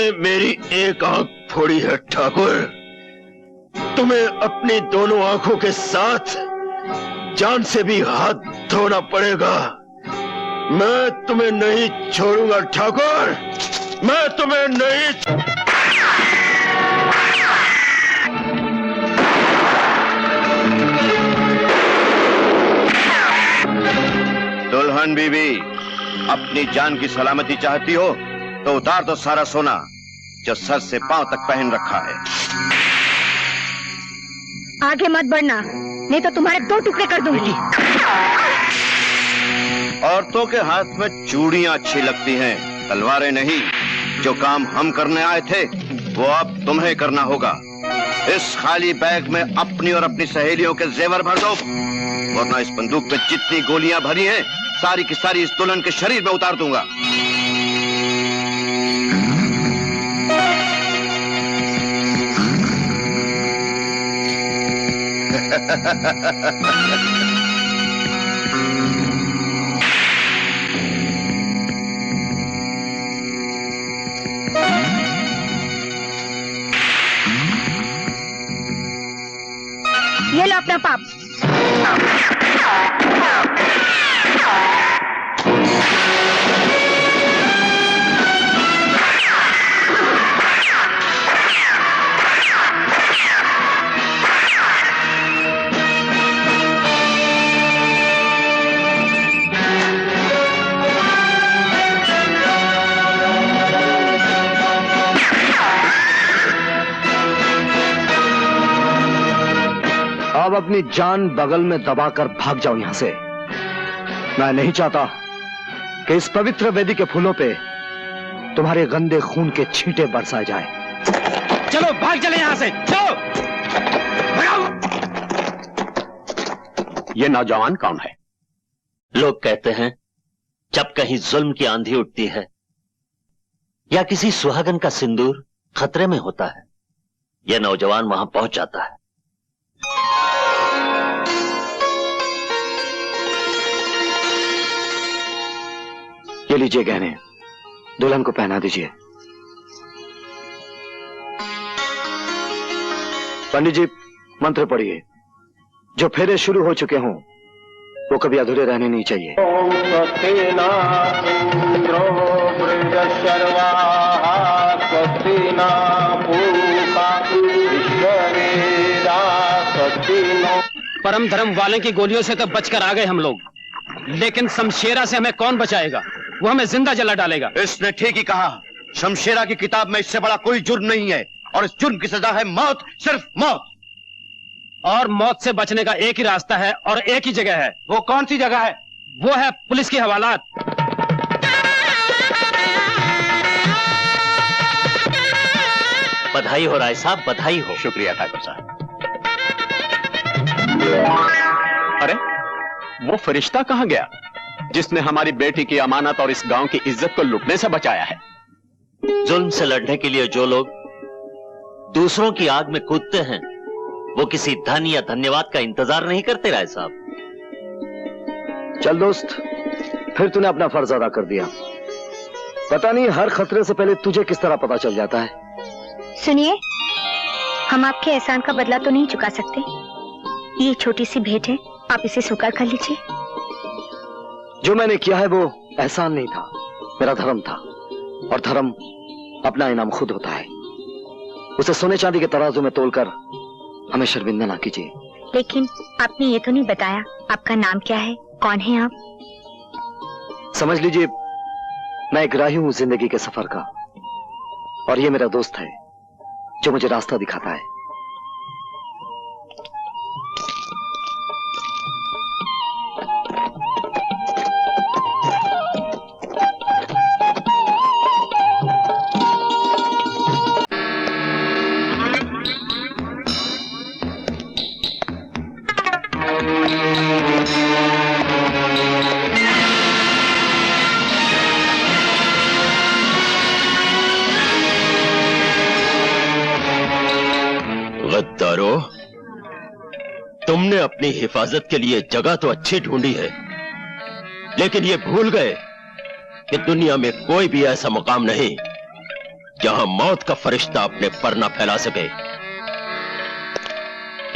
तुमने मेरी एक आंख फोड़ी है ठाकुर। तुम्हें अपनी दोनों आंखों के साथ जान से भी हाथ धोना पड़ेगा। मैं तुम्हें नहीं छोड़ूंगा ठाकुर, मैं तुम्हें नहीं। दुल्हन बीबी, अपनी जान की सलामती चाहती हो तो उतार दो सारा सोना जो सर से पांव तक पहन रखा है। आगे मत बढ़ना, नहीं तो तुम्हारे 2 टुकड़े कर दूंगी। औरतों के हाथ में चूड़ियां अच्छी लगती हैं, तलवारें नहीं। जो काम हम करने आए थे वो अब तुम्हें करना होगा। इस खाली बैग में अपनी और अपनी सहेलियों के जेवर भर दो, वरना इस बंदूक में जितनी गोलियां भरी हैं सारी की सारी इस दुल्हन के शरीर में उतार दूंगा। ये लो अपना पाप। अब अपनी जान बगल में दबाकर भाग जाओ यहां से। मैं नहीं चाहता कि इस पवित्र वेदी के फूलों पे तुम्हारे गंदे खून के छींटे बरसाए जाए। चलो भाग चले यहां से, चलो भगाओ। ये नौजवान कौन है? लोग कहते हैं जब कहीं जुल्म की आंधी उठती है या किसी सुहागन का सिंदूर खतरे में होता है, यह नौजवान वहां पहुंच जाता है। ये लीजिए गहने, दुल्हन को पहना दीजिए। पंडित जी मंत्र पढ़िए। जो फेरे शुरू हो चुके हों वो कभी अधूरे रहने नहीं चाहिए। परम धर्म वाले की गोलियों से तो बचकर आ गए हम लोग, लेकिन शमशेरा से हमें कौन बचाएगा? वो हमें जिंदा जला डालेगा। इसने ठीक ही कहा। शमशेरा की किताब में इससे बड़ा कोई जुर्म नहीं है और इस जुर्म की सजा है मौत, सिर्फ मौत। और मौत से बचने का एक ही रास्ता है और एक ही जगह है। वो कौन सी जगह है? वो है पुलिस की हवालात। बधाई हो राय साहब, बधाई हो। शुक्रिया ठाकुर साहब। अरे वो फरिश्ता कहां गया जिसने हमारी बेटी की अमानत और इस गांव की इज्जत को लुटने से बचाया है? जुल्म से लड़ने के लिए जो लोग दूसरों की आग में कूदते हैं वो किसी धन या धन्यवाद का इंतजार नहीं करते राय साहब। चल दोस्त, फिर तूने अपना फर्ज अदा कर दिया। पता नहीं हर खतरे से पहले तुझे किस तरह पता चल जाता है। सुनिए, हम आपके एहसान का बदला तो नहीं चुका सकते। ये छोटी सी भेंट है, आप इसे स्वीकार कर लीजिए। जो मैंने किया है वो एहसान नहीं था, मेरा धर्म था। और धर्म अपना इनाम खुद होता है। उसे सोने चांदी के तराजू में तोलकर हमें शर्मिंदा ना कीजिए। लेकिन आपने ये तो नहीं बताया आपका नाम क्या है, कौन है आप? समझ लीजिए मैं एक राही हूं जिंदगी के सफर का, और ये मेरा दोस्त है जो मुझे रास्ता दिखाता है। गद्दारों, तुमने अपनी हिफाजत के लिए जगह तो अच्छी ढूंढी है, लेकिन ये भूल गए कि दुनिया में कोई भी ऐसा मुकाम नहीं जहां मौत का फरिश्ता अपने पर न फैला सके।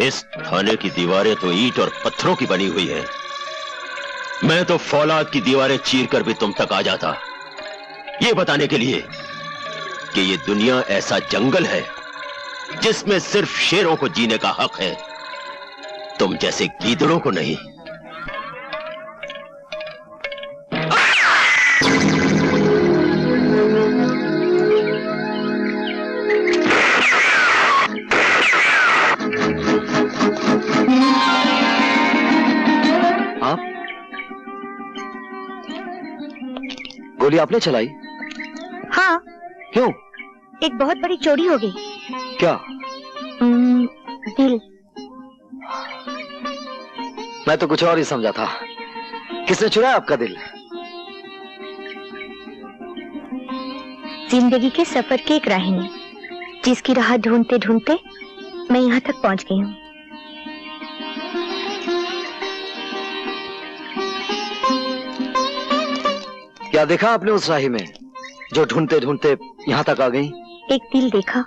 इस थाने की दीवारें तो ईंट और पत्थरों की बनी हुई है। मैं तो फौलाद की दीवारें चीरकर भी तुम तक आ जाता, ये बताने के लिए कि ये दुनिया ऐसा जंगल है जिसमें सिर्फ शेरों को जीने का हक है, तुम जैसे गीदड़ों को नहीं। आप गोली आपने चलाई? हाँ, क्यों? एक बहुत बड़ी चोरी हो गई। क्या? दिल। मैं तो कुछ और ही समझा था। किसने चुराया आपका दिल? जिंदगी के सफर की एक राहिनी, जिसकी राह ढूंढते ढूंढते मैं यहाँ तक पहुंच गई हूँ। क्या देखा आपने उस राही में जो ढूंढते ढूंढते यहाँ तक आ गई? एक दिल देखा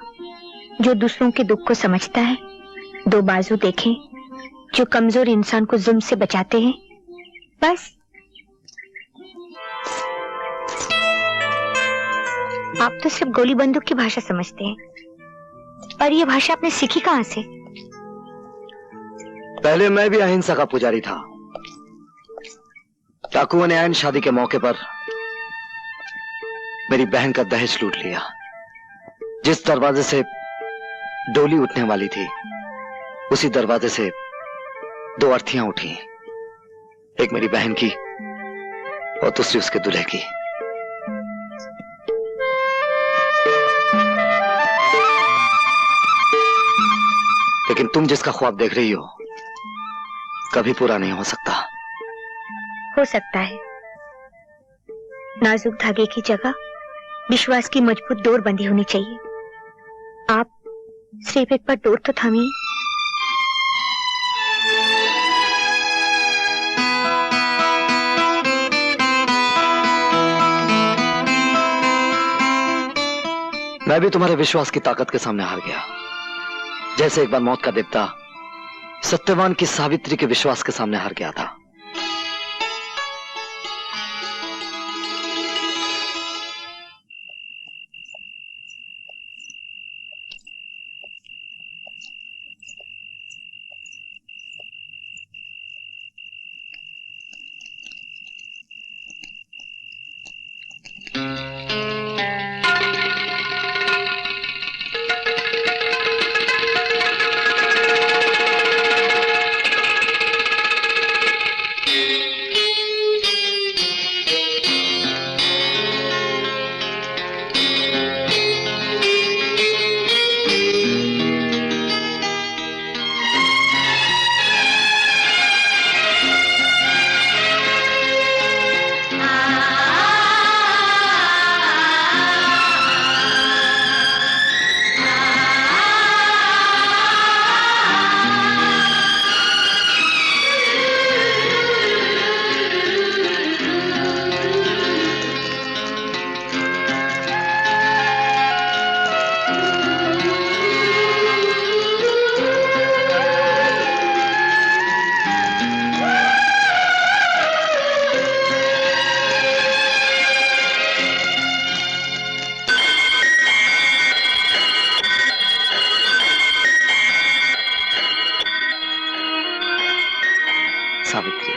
जो दूसरों के दुख को समझता है, दो बाजू देखे जो कमजोर इंसान को जुल्म से बचाते हैं। बस। आप तो सिर्फ गोली बंदूक की भाषा समझते हैं, और ये भाषा आपने सीखी कहां से? पहले मैं भी अहिंसा का पुजारी था। डाकुओं ने ऐन शादी के मौके पर मेरी बहन का दहेज लूट लिया। जिस दरवाजे से डोली उठने वाली थी, उसी दरवाजे से दो अर्थियां उठी, एक मेरी बहन की और दूसरी उसके दूल्हे की। लेकिन तुम जिसका ख्वाब देख रही हो कभी पूरा नहीं हो सकता। हो सकता है। नाजुक धागे की जगह विश्वास की मजबूत डोर बंधी होनी चाहिए। आप सिर्फ एक बार डोर तो थामिए। मैं भी तुम्हारे विश्वास की ताकत के सामने हार गया, जैसे एक बार मौत का देवता सत्यवान की सावित्री के विश्वास के सामने हार गया था। सावित्री,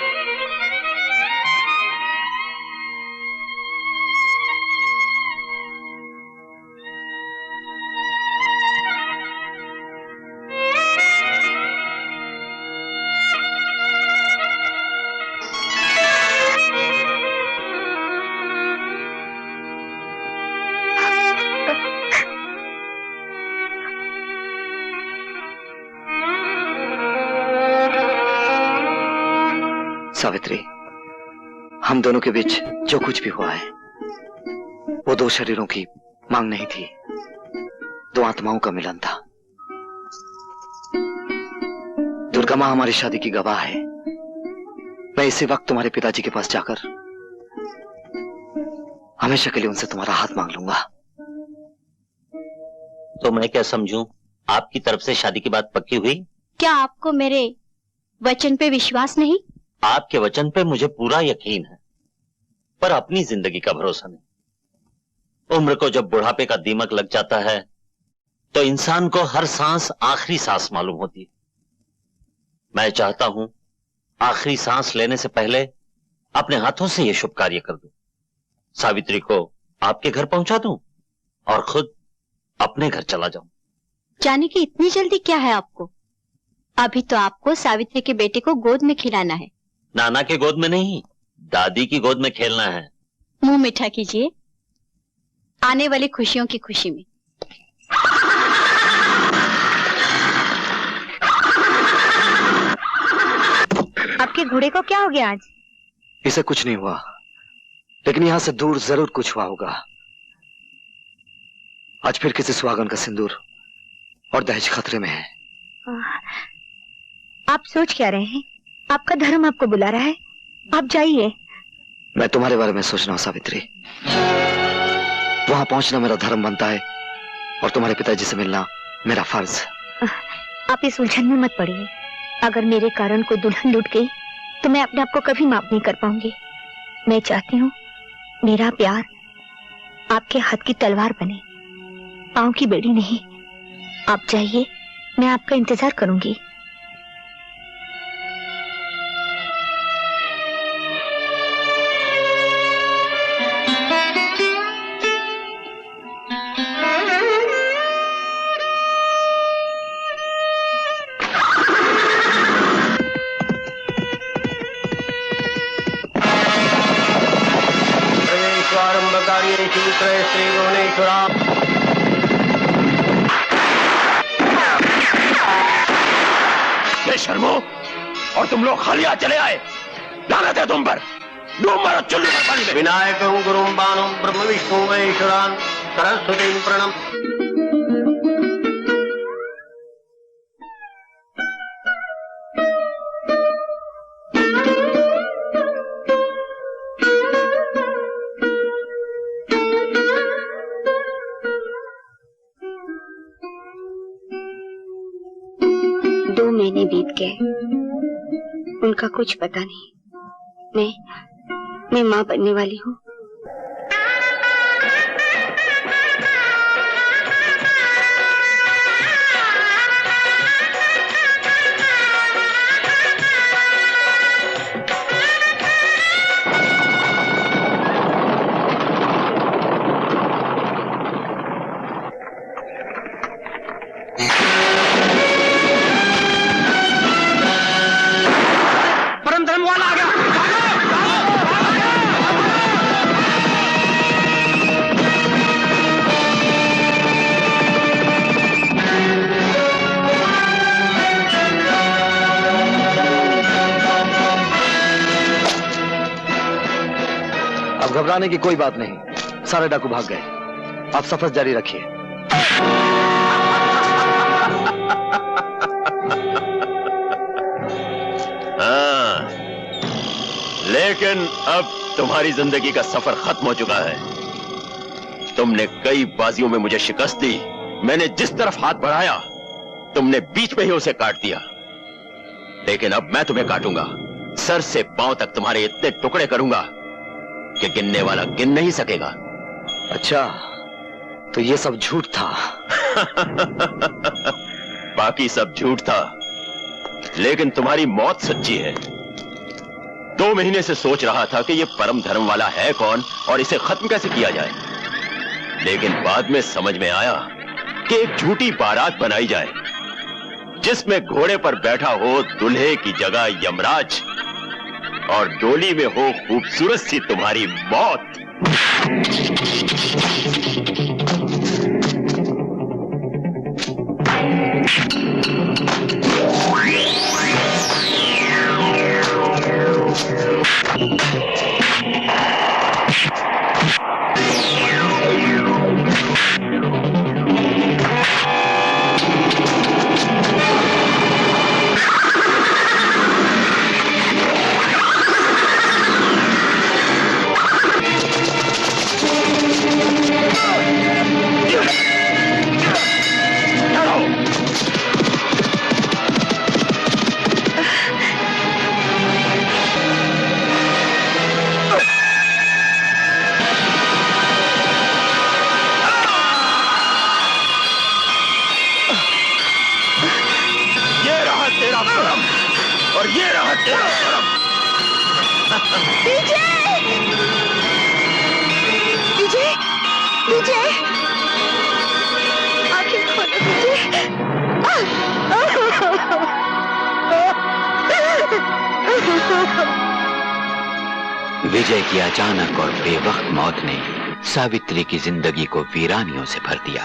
सावित्री, हम दोनों के बीच जो कुछ भी हुआ है वो दो शरीरों की मांग नहीं थी, दो आत्माओं का मिलन था। दुर्गा मां हमारी शादी की गवाह है। मैं इसी वक्त तुम्हारे पिताजी के पास जाकर हमेशा के लिए उनसे तुम्हारा हाथ मांग लूंगा। तो मैं क्या समझूं, आपकी तरफ से शादी की बात पक्की हुई? क्या आपको मेरे वचन पे विश्वास नहीं? आपके वचन पे मुझे पूरा यकीन है, पर अपनी जिंदगी का भरोसा नहीं। उम्र को जब बुढ़ापे का दीमक लग जाता है तो इंसान को हर सांस आखिरी सांस मालूम होती है। मैं चाहता हूं आखिरी सांस लेने से पहले अपने हाथों से यह शुभ कार्य कर दूं। सावित्री को आपके घर पहुंचा दूं और खुद अपने घर चला जाऊं। जाने की इतनी जल्दी क्या है आपको? अभी तो आपको सावित्री के बेटे को गोद में खिलाना है। नाना के गोद में नहीं, दादी की गोद में खेलना है। मुंह मीठा कीजिए, आने वाली खुशियों की खुशी में। आपके घोड़े को क्या हो गया आज? इसे कुछ नहीं हुआ, लेकिन यहां से दूर जरूर कुछ हुआ होगा। आज फिर किसी सुहागन का सिंदूर और दहेज खतरे में है। आप सोच क्या रहे हैं? आपका धर्म आपको बुला रहा है, आप जाइए। मैं तुम्हारे बारे में सोच रहा हूं सावित्री। वहां पहुंचना मेरा धर्म बनता है और तुम्हारे पिताजी से मिलना मेरा फर्ज। आप इस उलझन में मत पड़िए। अगर मेरे कारण कोई दुल्हन लूट गई तो मैं अपने आप को कभी माफ नहीं कर पाऊंगी। मैं चाहती हूँ मेरा प्यार आपके हाथ की तलवार बने, पांव की बेड़ी नहीं। आप जाइए, मैं आपका इंतजार करूंगी। शर्मो, और तुम लोग खाली हाथ चले आए। लानत है तुम पर। डूब मरो चुल्लू में पानी में। विनायकं गुरुं बाणं ब्रह्म विष्णु महेश्वरान् सरस्वतीं प्रणम। महीने बीत गए, उनका कुछ पता नहीं। मैं माँ बनने वाली हूँ। घबराने की कोई बात नहीं, सारे डाकू भाग गए। आप सफर जारी रखिए। हाँ, लेकिन अब तुम्हारी जिंदगी का सफर खत्म हो चुका है। तुमने कई बाजियों में मुझे शिकस्त दी। मैंने जिस तरफ हाथ बढ़ाया तुमने बीच में ही उसे काट दिया। लेकिन अब मैं तुम्हें काटूंगा, सर से पांव तक तुम्हारे इतने टुकड़े करूंगा कि गिनने वाला गिन नहीं सकेगा। अच्छा, तो ये सब झूठ था? बाकी सब झूठ था, लेकिन तुम्हारी मौत सच्ची है। 2 महीने से सोच रहा था कि ये परम धर्म वाला है कौन और इसे खत्म कैसे किया जाए, लेकिन बाद में समझ में आया कि एक झूठी बारात बनाई जाए जिसमें घोड़े पर बैठा हो दूल्हे की जगह यमराज और डोली में हो खूबसूरत सी तुम्हारी मौत। विजय! विजय! विजय! आंखें खोलो विजय! विजय की अचानक और बेवक्त मौत ने सावित्री की जिंदगी को वीरानियों से भर दिया।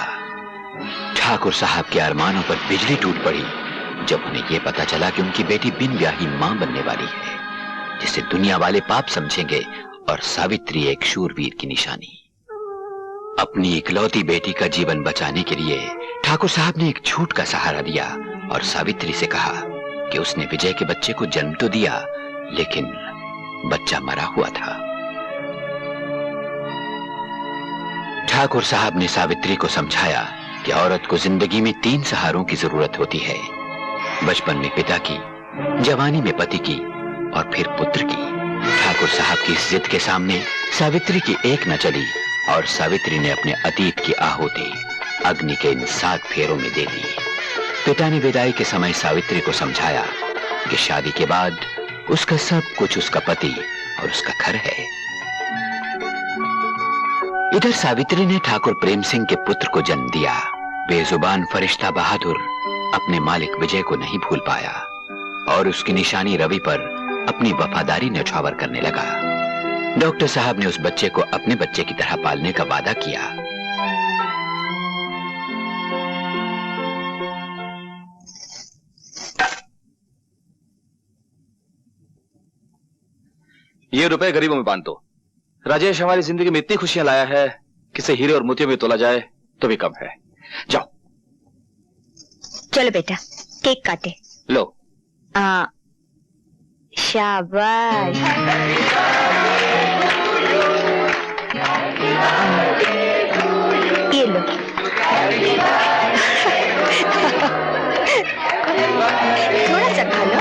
ठाकुर साहब के अरमानों पर बिजली टूट पड़ी जब उन्हें यह पता चला कि उनकी बेटी बिन ब्याही मां बनने वाली है, जिसे दुनिया वाले पाप समझेंगे और सावित्री एक शूरवीर की निशानी। अपनी इकलौती बेटी का जीवन बचाने के लिए ठाकुर साहब ने एक झूठ का सहारा दिया और सावित्री से कहा कि उसने विजय के बच्चे को जन्म तो दिया, लेकिन बच्चा मरा हुआ था। ठाकुर साहब ने सावित्री को समझाया कि औरत को जिंदगी में 3 सहारों की जरूरत होती है, बचपन में पिता की, जवानी में पति की और फिर पुत्र की। ठाकुर साहब की इस जिद के सामने सावित्री की एक न चली और सावित्री ने अपने अतीत की आहुति अग्नि के इन 7 फेरों में दे दी। पिता ने विदाई के समय सावित्री को समझाया कि शादी के बाद उसका सब कुछ उसका पति और उसका घर है। इधर सावित्री ने ठाकुर प्रेम सिंह के पुत्र को जन्म दिया। बेजुबान फरिश्ता बहादुर अपने मालिक विजय को नहीं भूल पाया और उसकी निशानी रवि पर अपनी वफादारी न्यौछावर करने लगा। डॉक्टर साहब ने उस बच्चे को अपने बच्चे की तरह पालने का वादा किया। ये रुपए गरीबों में बांट दो। राजेश हमारी जिंदगी में इतनी खुशियां लाया है कि इसे हीरे और मोतियों में तोला जाए तो भी कम है। जाओ। चलो बेटा, केक काटे। लो। शाबाश। ये लो। थोड़ा सा खा लो।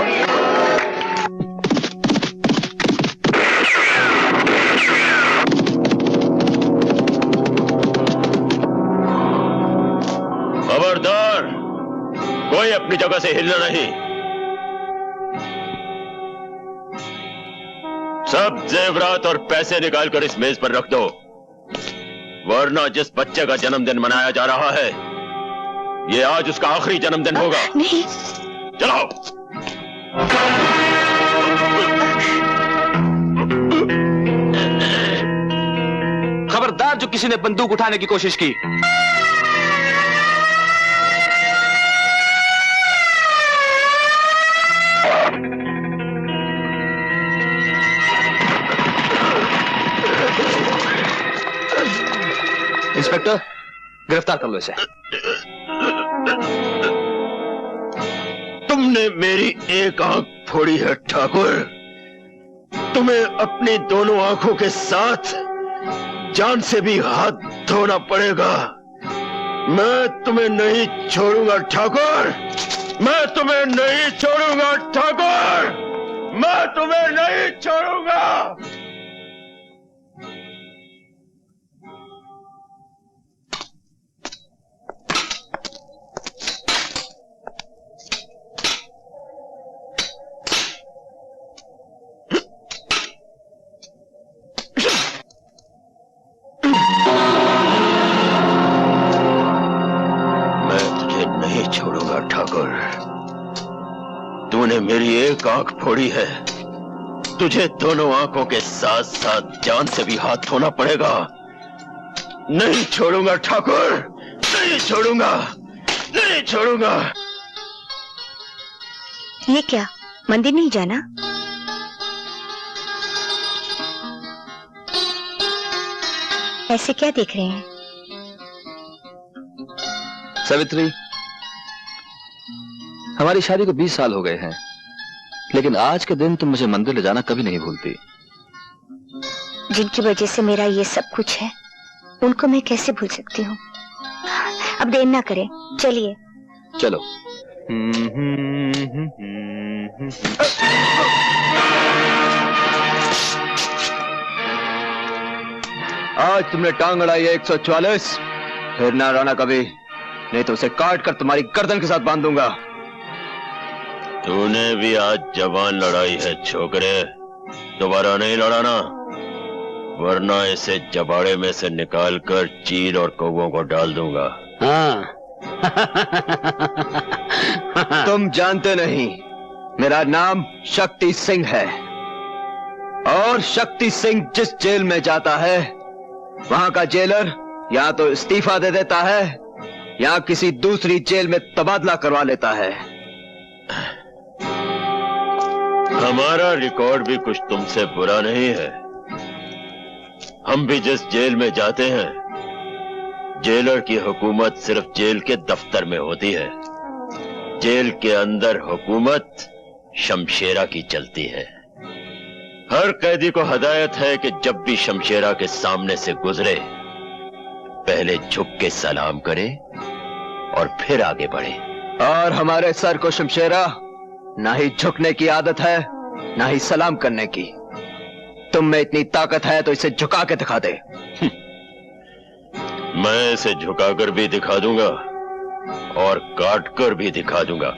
खबरदार, कोई अपनी जगह से हिलना नहीं। सब जेवरात और पैसे निकालकर इस मेज पर रख दो, वरना जिस बच्चे का जन्मदिन मनाया जा रहा है, ये आज उसका आखिरी जन्मदिन होगा। नहीं। चलो। खबरदार जो किसी ने बंदूक उठाने की कोशिश की। इंस्पेक्टर, गिरफ्तार कर लो इसे। तुमने मेरी एक आंख फोड़ी है ठाकुर। तुम्हें अपनी दोनों आंखों के साथ जान से भी हाथ धोना पड़ेगा। मैं तुम्हें नहीं छोड़ूंगा ठाकुर, मैं तुम्हें नहीं छोड़ूंगा ठाकुर, मैं तुम्हें नहीं छोड़ूंगा। छोड़ूंगा ठाकुर, तूने मेरी एक आंख फोड़ी है, तुझे दोनों आंखों के साथ साथ जान से भी हाथ धोना पड़ेगा। नहीं छोड़ूंगा ठाकुर, नहीं छोड़ूंगा, नहीं छोड़ूंगा। ये क्या, मंदिर नहीं जाना? ऐसे क्या देख रहे हैं? सावित्री, हमारी शादी को 20 साल हो गए हैं, लेकिन आज के दिन तुम मुझे मंदिर ले जाना कभी नहीं भूलती। जिनकी वजह से मेरा ये सब कुछ है, उनको मैं कैसे भूल सकती हूँ? अब देर ना करें, चलिए। चलो। आज तुमने टांग अड़ाई है 144, फिर ना रहना कभी, नहीं तो उसे काट कर तुम्हारी गर्दन के साथ बांध दूंगा। तूने भी आज जवान लड़ाई है छोकरे, दोबारा नहीं लड़ाना, वरना इसे जबाड़े में से निकालकर चील और कौवों को डाल दूंगा। हाँ। तुम जानते नहीं, मेरा नाम शक्ति सिंह है, और शक्ति सिंह जिस जेल में जाता है वहां का जेलर या तो इस्तीफा दे देता है या किसी दूसरी जेल में तबादला करवा लेता है। हमारा रिकॉर्ड भी कुछ तुमसे बुरा नहीं है। हम भी जिस जेल में जाते हैं, जेलर की हुकूमत सिर्फ जेल के दफ्तर में होती है। जेल के अंदर हुकूमत शमशेरा की चलती है। हर कैदी को हदायत है कि जब भी शमशेरा के सामने से गुजरे, पहले झुक के सलाम करे और फिर आगे बढ़े। और हमारे सर को शमशेरा ना ही झुकने की आदत है ना ही सलाम करने की। तुम में इतनी ताकत है तो इसे झुका के दिखा दे। मैं इसे झुकाकर भी दिखा दूंगा और काटकर भी दिखा दूंगा।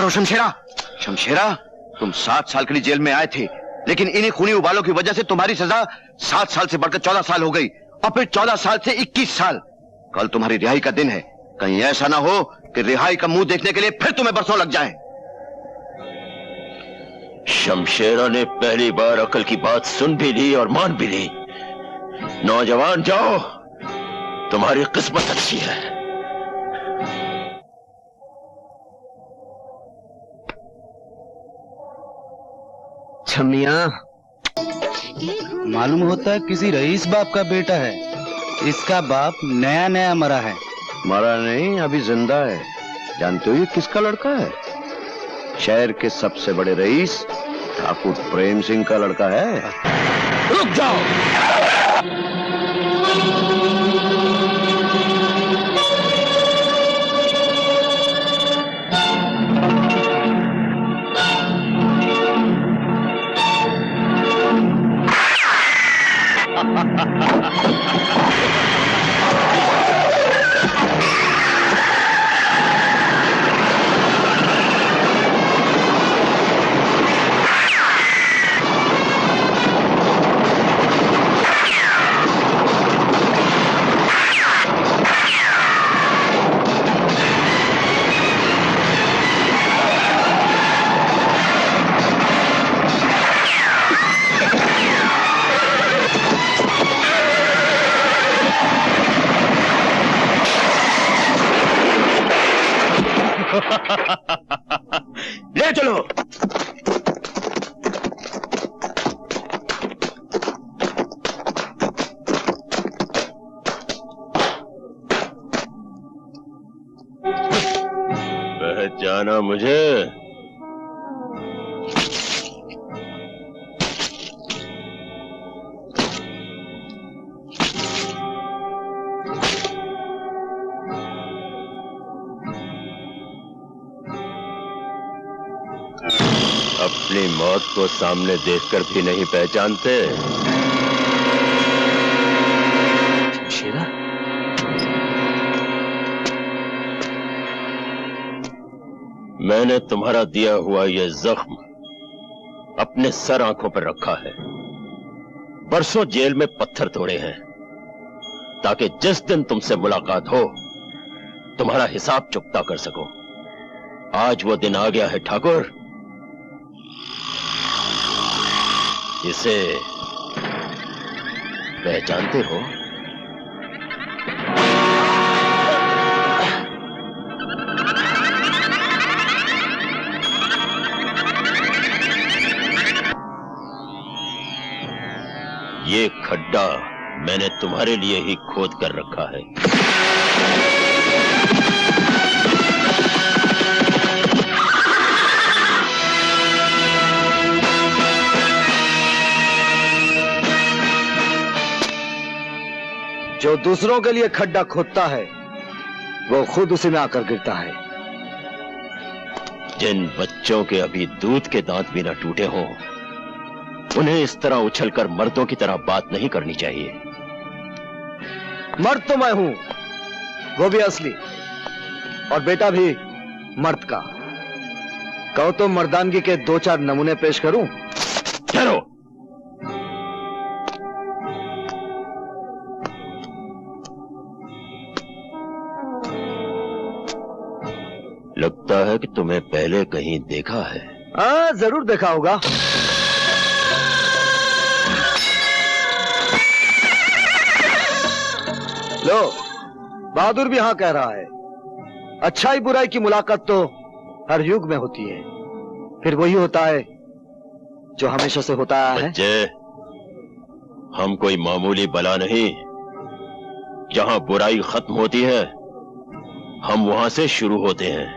शमशेरा, शमशेरा, तुम 7 साल के लिए जेल में आए थे, लेकिन इन्हीं खूनी उबालों की वजह से तुम्हारी सजा 7 साल से बढ़कर 14 साल हो गई, और फिर 14 साल से 21 साल। कल तुम्हारी रिहाई का दिन है। कहीं ऐसा ना हो कि रिहाई का मुंह देखने के लिए फिर तुम्हें बरसों लग जाएं। शमशेरा ने पहली बार अकल की बात सुन भी ली और मान भी ली। नौजवान जाओ, तुम्हारी किस्मत अच्छी है। छमिया, मालूम होता है किसी रईस बाप का बेटा है। इसका बाप नया नया मरा है। मरा नहीं, अभी जिंदा है। जानते हो ये किसका लड़का है? शहर के सबसे बड़े रईस ठाकुर प्रेम सिंह का लड़का है। रुक जाओ। ले चलो। पहचाना मुझे? अपनी मौत को सामने देखकर भी नहीं पहचानते? शेरा, मैंने तुम्हारा दिया हुआ यह जख्म अपने सर आंखों पर रखा है। बरसों जेल में पत्थर तोड़े हैं ताकि जिस दिन तुमसे मुलाकात हो तुम्हारा हिसाब चुकता कर सकूं। आज वो दिन आ गया है ठाकुर। इसे पहचानते हो? ये खड्डा मैंने तुम्हारे लिए ही खोद कर रखा है। जो दूसरों के लिए खड्डा खोदता है वो खुद उसी में आकर गिरता है। जिन बच्चों के अभी दूध के दांत भी न टूटे हों, उन्हें इस तरह उछलकर मर्दों की तरह बात नहीं करनी चाहिए। मर्द तो मैं हूं, वो भी असली, और बेटा भी मर्द का। कहो तो मर्दानगी के 2-4 नमूने पेश करूं? ठहरो। लगता है कि तुम्हें पहले कहीं देखा है। हाँ, जरूर देखा होगा। लो, बहादुर भी हाँ कह रहा है। अच्छाई बुराई की मुलाकात तो हर युग में होती है, फिर वही होता है जो हमेशा से होता है। बच्चे, हम कोई मामूली बला नहीं। जहां बुराई खत्म होती है, हम वहां से शुरू होते हैं।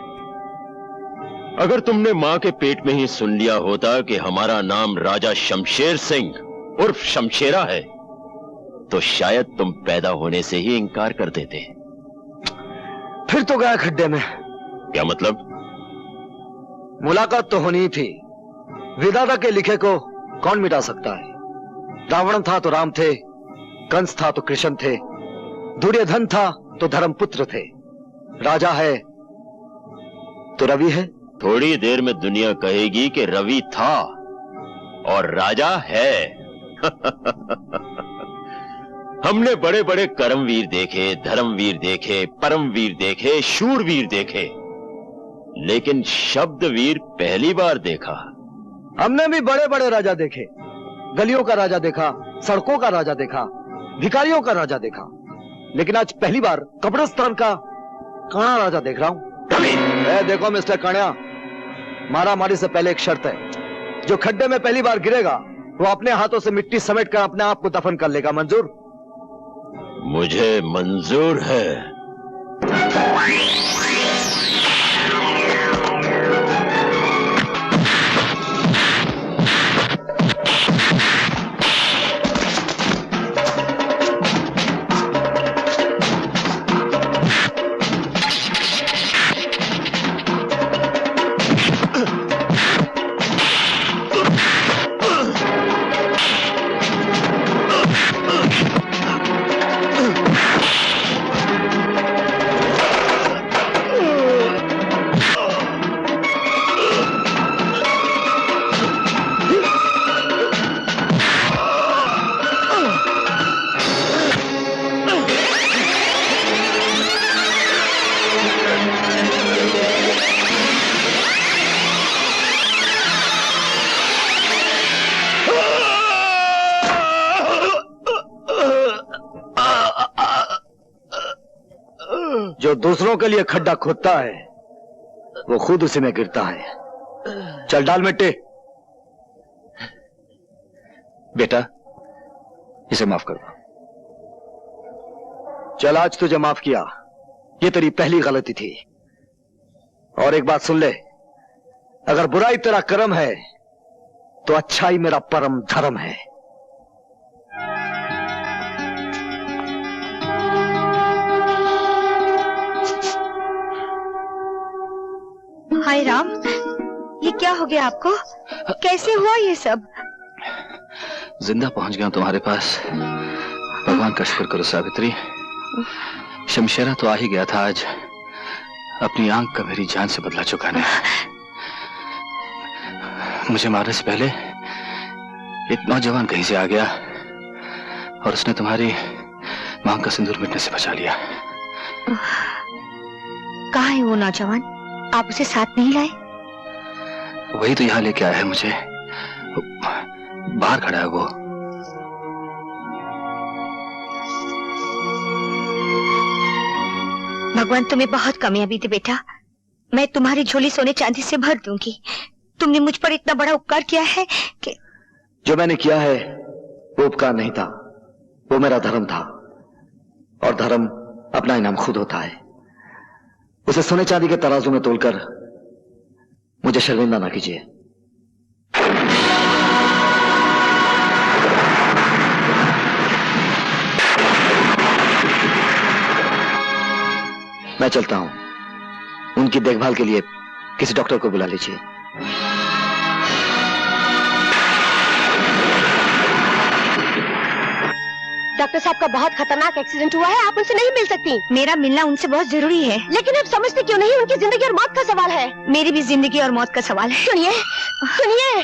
अगर तुमने मां के पेट में ही सुन लिया होता कि हमारा नाम राजा शमशेर सिंह उर्फ शमशेरा है, तो शायद तुम पैदा होने से ही इनकार कर देते। फिर तो गया खड्डे में। क्या मतलब? मुलाकात तो होनी ही थी। विधाता के लिखे को कौन मिटा सकता है? रावण था तो राम थे, कंस था तो कृष्ण थे, दुर्योधन था तो धर्मपुत्र थे, राजा है तो रवि है। थोड़ी देर में दुनिया कहेगी कि रवि था और राजा है। हमने बड़े बड़े कर्मवीर देखे, धर्मवीर देखे, परमवीर देखे, शूरवीर देखे, लेकिन शब्दवीर पहली बार देखा। हमने भी बड़े बड़े राजा देखे। गलियों का राजा देखा, सड़कों का राजा देखा, भिखारियों का राजा देखा, लेकिन आज पहली बार कब्रिस्तान का काना राजा देख रहा हूं। देखो मिस्टर कान्या, मारा मारी से पहले एक शर्त है। जो खड्डे में पहली बार गिरेगा वो अपने हाथों से मिट्टी समेट कर अपने आप को दफन कर लेगा। मंजूर? मुझे मंजूर है। जो दूसरों के लिए खड्डा खोदता है वो खुद उसी में गिरता है। चल डाल मिट्टी। बेटा, इसे माफ कर दो। चल, आज तुझे माफ किया, ये तेरी पहली गलती थी। और एक बात सुन ले, अगर बुराई तेरा कर्म है तो अच्छाई मेरा परम धर्म है। हाय राम, ये क्या हो गया आपको? कैसे हुआ ये सब? जिंदा पहुंच गया तुम्हारे पास। भगवान का शुक्र करो सावित्री। शमशेरा तो आ ही गया था आज, अपनी आंख का मेरी जान से बदला चुकाने। मुझे मारने से पहले एक नौजवान कहीं से आ गया और उसने तुम्हारी मांग का सिंदूर मिटने से बचा लिया। कहाँ है वो नौजवान? आप उसे साथ नहीं लाए? वही तो यहाँ लेके आया है मुझे। बाहर खड़ा है वो। भगवान तुम्हें बहुत कामयाबी दे बेटा। मैं तुम्हारी झोली सोने चांदी से भर दूंगी। तुमने मुझ पर इतना बड़ा उपकार किया है कि... जो मैंने किया है वो उपकार नहीं था, वो मेरा धर्म था, और धर्म अपना इनाम खुद होता है। उसे सोने चांदी के तराजू में तोलकर मुझे शर्मिंदा ना कीजिए। मैं चलता हूं, उनकी देखभाल के लिए किसी डॉक्टर को बुला लीजिए। डॉक्टर साहब का बहुत खतरनाक एक्सीडेंट हुआ है, आप उनसे नहीं मिल सकती। मेरा मिलना उनसे बहुत जरूरी है। लेकिन आप समझते क्यों नहीं, उनकी जिंदगी और मौत का सवाल है। मेरी भी जिंदगी और मौत का सवाल है। सुनिए सुनिए।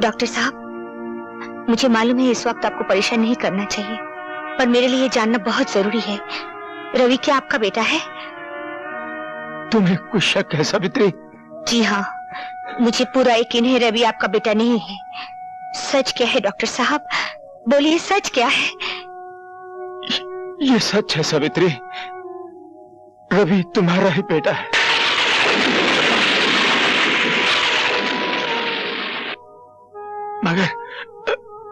डॉक्टर साहब, मुझे मालूम है इस वक्त आपको परेशान नहीं करना चाहिए, पर मेरे लिए जानना बहुत जरूरी है। रवि क्या आपका बेटा है? तुम्हें कुछ शक है सावित्री? जी हाँ, मुझे पूरा यकीन है रवि आपका बेटा नहीं है। सच क्या है डॉक्टर साहब, बोलिए सच क्या है? ये सच है सावित्री, रवि तुम्हारा ही बेटा है। मगर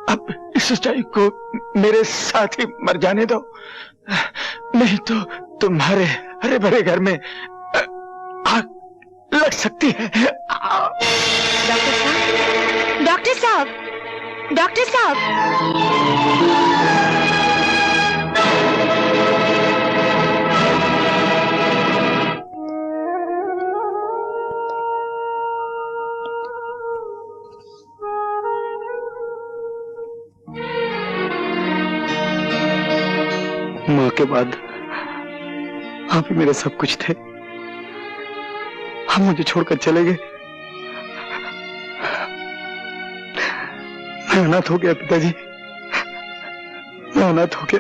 अब इस सच्चाई को मेरे साथ ही मर जाने दो, नहीं तो तुम्हारे हरे भरे घर में आग लग सकती है। डॉक्टर साहब, डॉक्टर साहब, डॉक्टर साहब। माँ के बाद आप ही मेरे सब कुछ थे, हम मुझे छोड़कर चले गए। मैं अनाथ हो गया पिताजी, मैं अनाथ हो गया।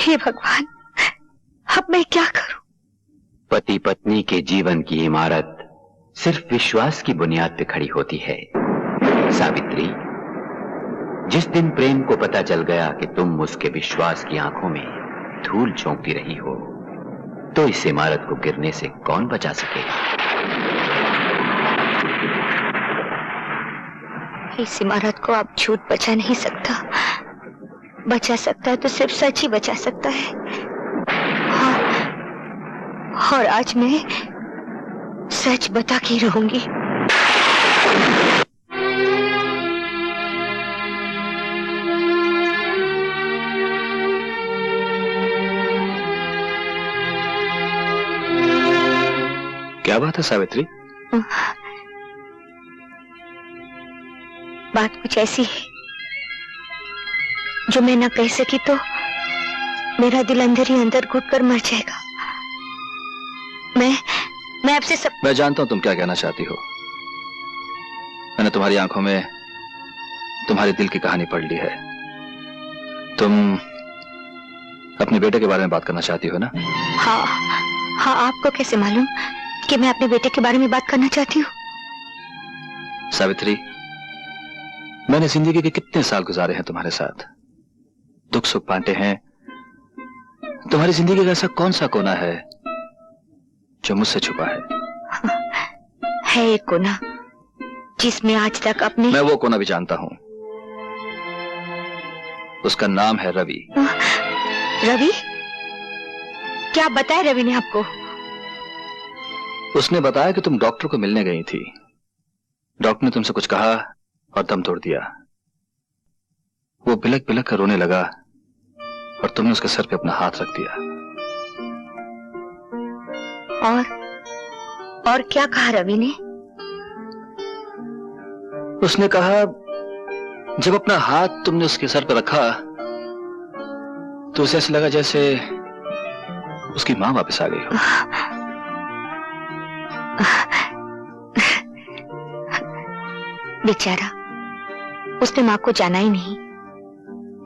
हे भगवान, अब मैं क्या करूं? पति पत्नी के जीवन की इमारत सिर्फ विश्वास की बुनियाद पर खड़ी होती है। सावित्री, जिस दिन प्रेम को पता चल गया कि तुम उसके विश्वास की आंखों में धूल झोंकती रही हो, तो इस इमारत को गिरने से कौन बचा सकेगा? इस इमारत को अब झूठ बचा नहीं सकता, बचा सकता है तो सिर्फ सच ही बचा सकता है। हाँ, और आज मैं सच बता के रहूंगी। क्या बात है सावित्री? बात कुछ ऐसी है जो मैं ना कह सकी तो मेरा दिल अंदर ही अंदर घुटकर मर जाएगा। मैं आपसे सब... मैं जानता हूं तुम क्या कहना चाहती हो। मैंने तुम्हारी आंखों में तुम्हारे दिल की कहानी पढ़ ली है। तुम अपने बेटे के बारे में बात करना चाहती हो ना? हाँ हाँ, आपको कैसे मालूम कि मैं अपने बेटे के बारे में बात करना चाहती हूँ? सावित्री, मैंने जिंदगी के कितने साल गुजारे हैं तुम्हारे साथ, दुख सुख बांटे हैं। तुम्हारी जिंदगी का ऐसा कौन सा कोना है जो मुझसे छुपा है एक कोना जिसमें आज तक अपने... मैं वो कोना भी जानता हूं। उसका नाम है रवि। रवि? क्या बताया रवि ने आपको? उसने बताया कि तुम डॉक्टर को मिलने गई थी। डॉक्टर ने तुमसे कुछ कहा और दम तोड़ दिया। वो बिलक बिलक कर रोने लगा और तुमने उसके सर पे अपना हाथ रख दिया। और क्या कहा रवि ने? उसने कहा जब अपना हाथ तुमने उसके सर पर रखा तो उसे ऐसा लगा जैसे उसकी मां वापस आ गई हो। बेचारा, उसने मां को जाना ही नहीं,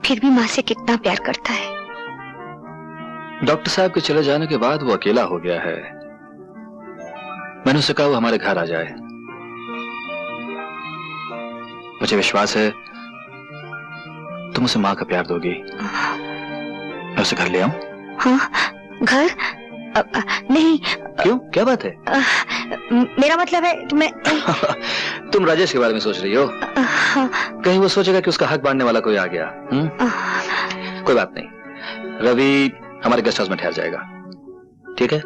फिर भी मां से कितना प्यार करता है। डॉक्टर साहब के चले जाने के बाद वो अकेला हो गया है। मैंने उससे कहा वो हमारे घर आ जाए। मुझे विश्वास है तुम उसे माँ का प्यार दोगी। मैं उसे घर ले आऊं? हाँ, घर? नहीं। क्यों, क्या बात है? मेरा मतलब है कि मैं तुम राजेश के बारे में सोच रही हो? कहीं वो सोचेगा कि उसका हक बांटने वाला कोई आ गया। कोई बात नहीं, रवि हमारे गेस्ट हाउस में ठहर जाएगा, ठीक है?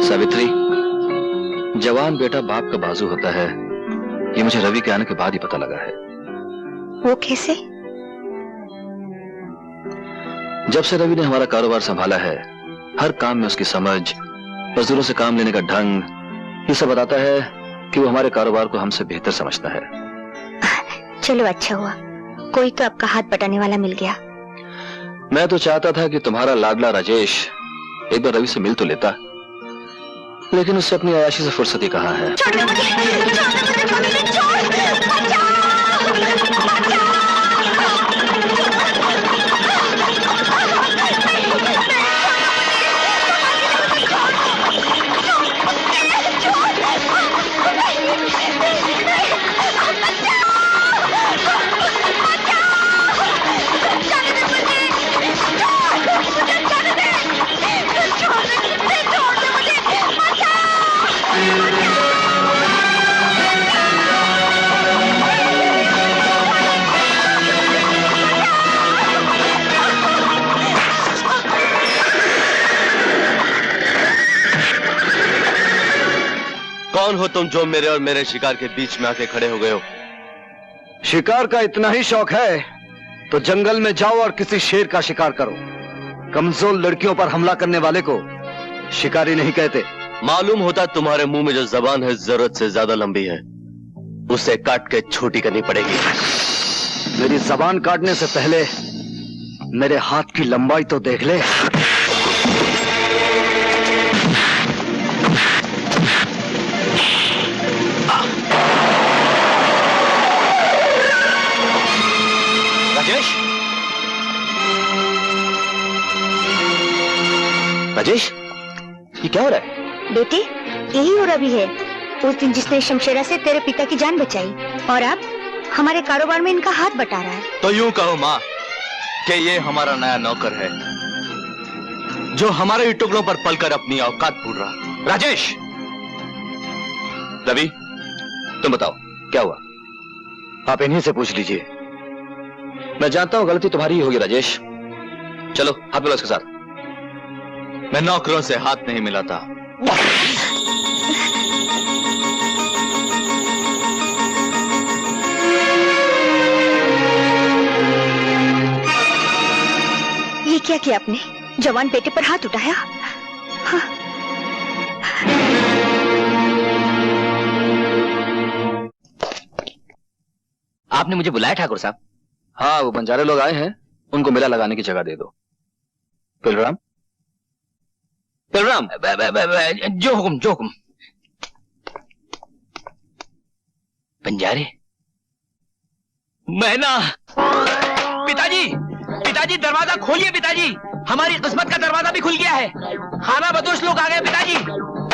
सावित्री, जवान बेटा बाप का बाजू होता है, ये मुझे रवि के आने के बाद ही पता लगा है। वो कैसे? जब से रवि ने हमारा कारोबार संभाला है, हर काम में उसकी समझ, मजदूरों से काम लेने का ढंग, ये सब बताता है कि वो हमारे कारोबार को हमसे बेहतर समझता है। चलो अच्छा हुआ, कोई तो आपका हाथ बटाने वाला मिल गया। मैं तो चाहता था कि तुम्हारा लाडला राजेश एक बार रवि से मिल तो लेता, लेकिन उससे अपनी अयाशी से फुर्सत ही कहाँ है। कौन हो तुम जो मेरे और मेरे शिकार के बीच में आके खड़े हो गए हो? शिकार का इतना ही शौक है तो जंगल में जाओ और किसी शेर का शिकार करो। कमजोर लड़कियों पर हमला करने वाले को शिकारी नहीं कहते। मालूम होता तुम्हारे मुंह में जो जबान है जरूरत से ज्यादा लंबी है, उसे काट के छोटी करनी पड़ेगी। मेरी जबान काटने से पहले मेरे हाथ की लंबाई तो देख ले। राजेश, राजेश, ये क्या हो रहा है? बेटे, यही हो रवि है, उस दिन जिसने शमशेरा से तेरे पिता की जान बचाई, और अब हमारे कारोबार में इनका हाथ बटा रहा है। तो यूं कहो माँ कि ये हमारा नया नौकर है जो हमारे ही टुकड़ों पर पलकर अपनी औकात भूल रहा। राजेश, रवि, तुम बताओ क्या हुआ? आप इन्हीं से पूछ लीजिए। मैं जानता हूं गलती तुम्हारी ही होगी राजेश। चलो हाथ मिलाओ इसके साथ। मैं नौकरों से हाथ नहीं मिलाता। ये क्या किया आपने? जवान बेटे पर हाथ उठाया? हाँ। आपने मुझे बुलाया ठाकुर साहब? हाँ, वो बंजारे लोग आए हैं, उनको मेला लगाने की जगह दे दो। पिलराम, पिलराम, जो हुक्म, जो हुक्म। बंजारे? मैना! पिताजी, पिताजी दरवाजा खोलिए पिताजी, हमारी किस्मत का दरवाजा भी खुल गया है। खाना बदोश लोग आ गए पिताजी।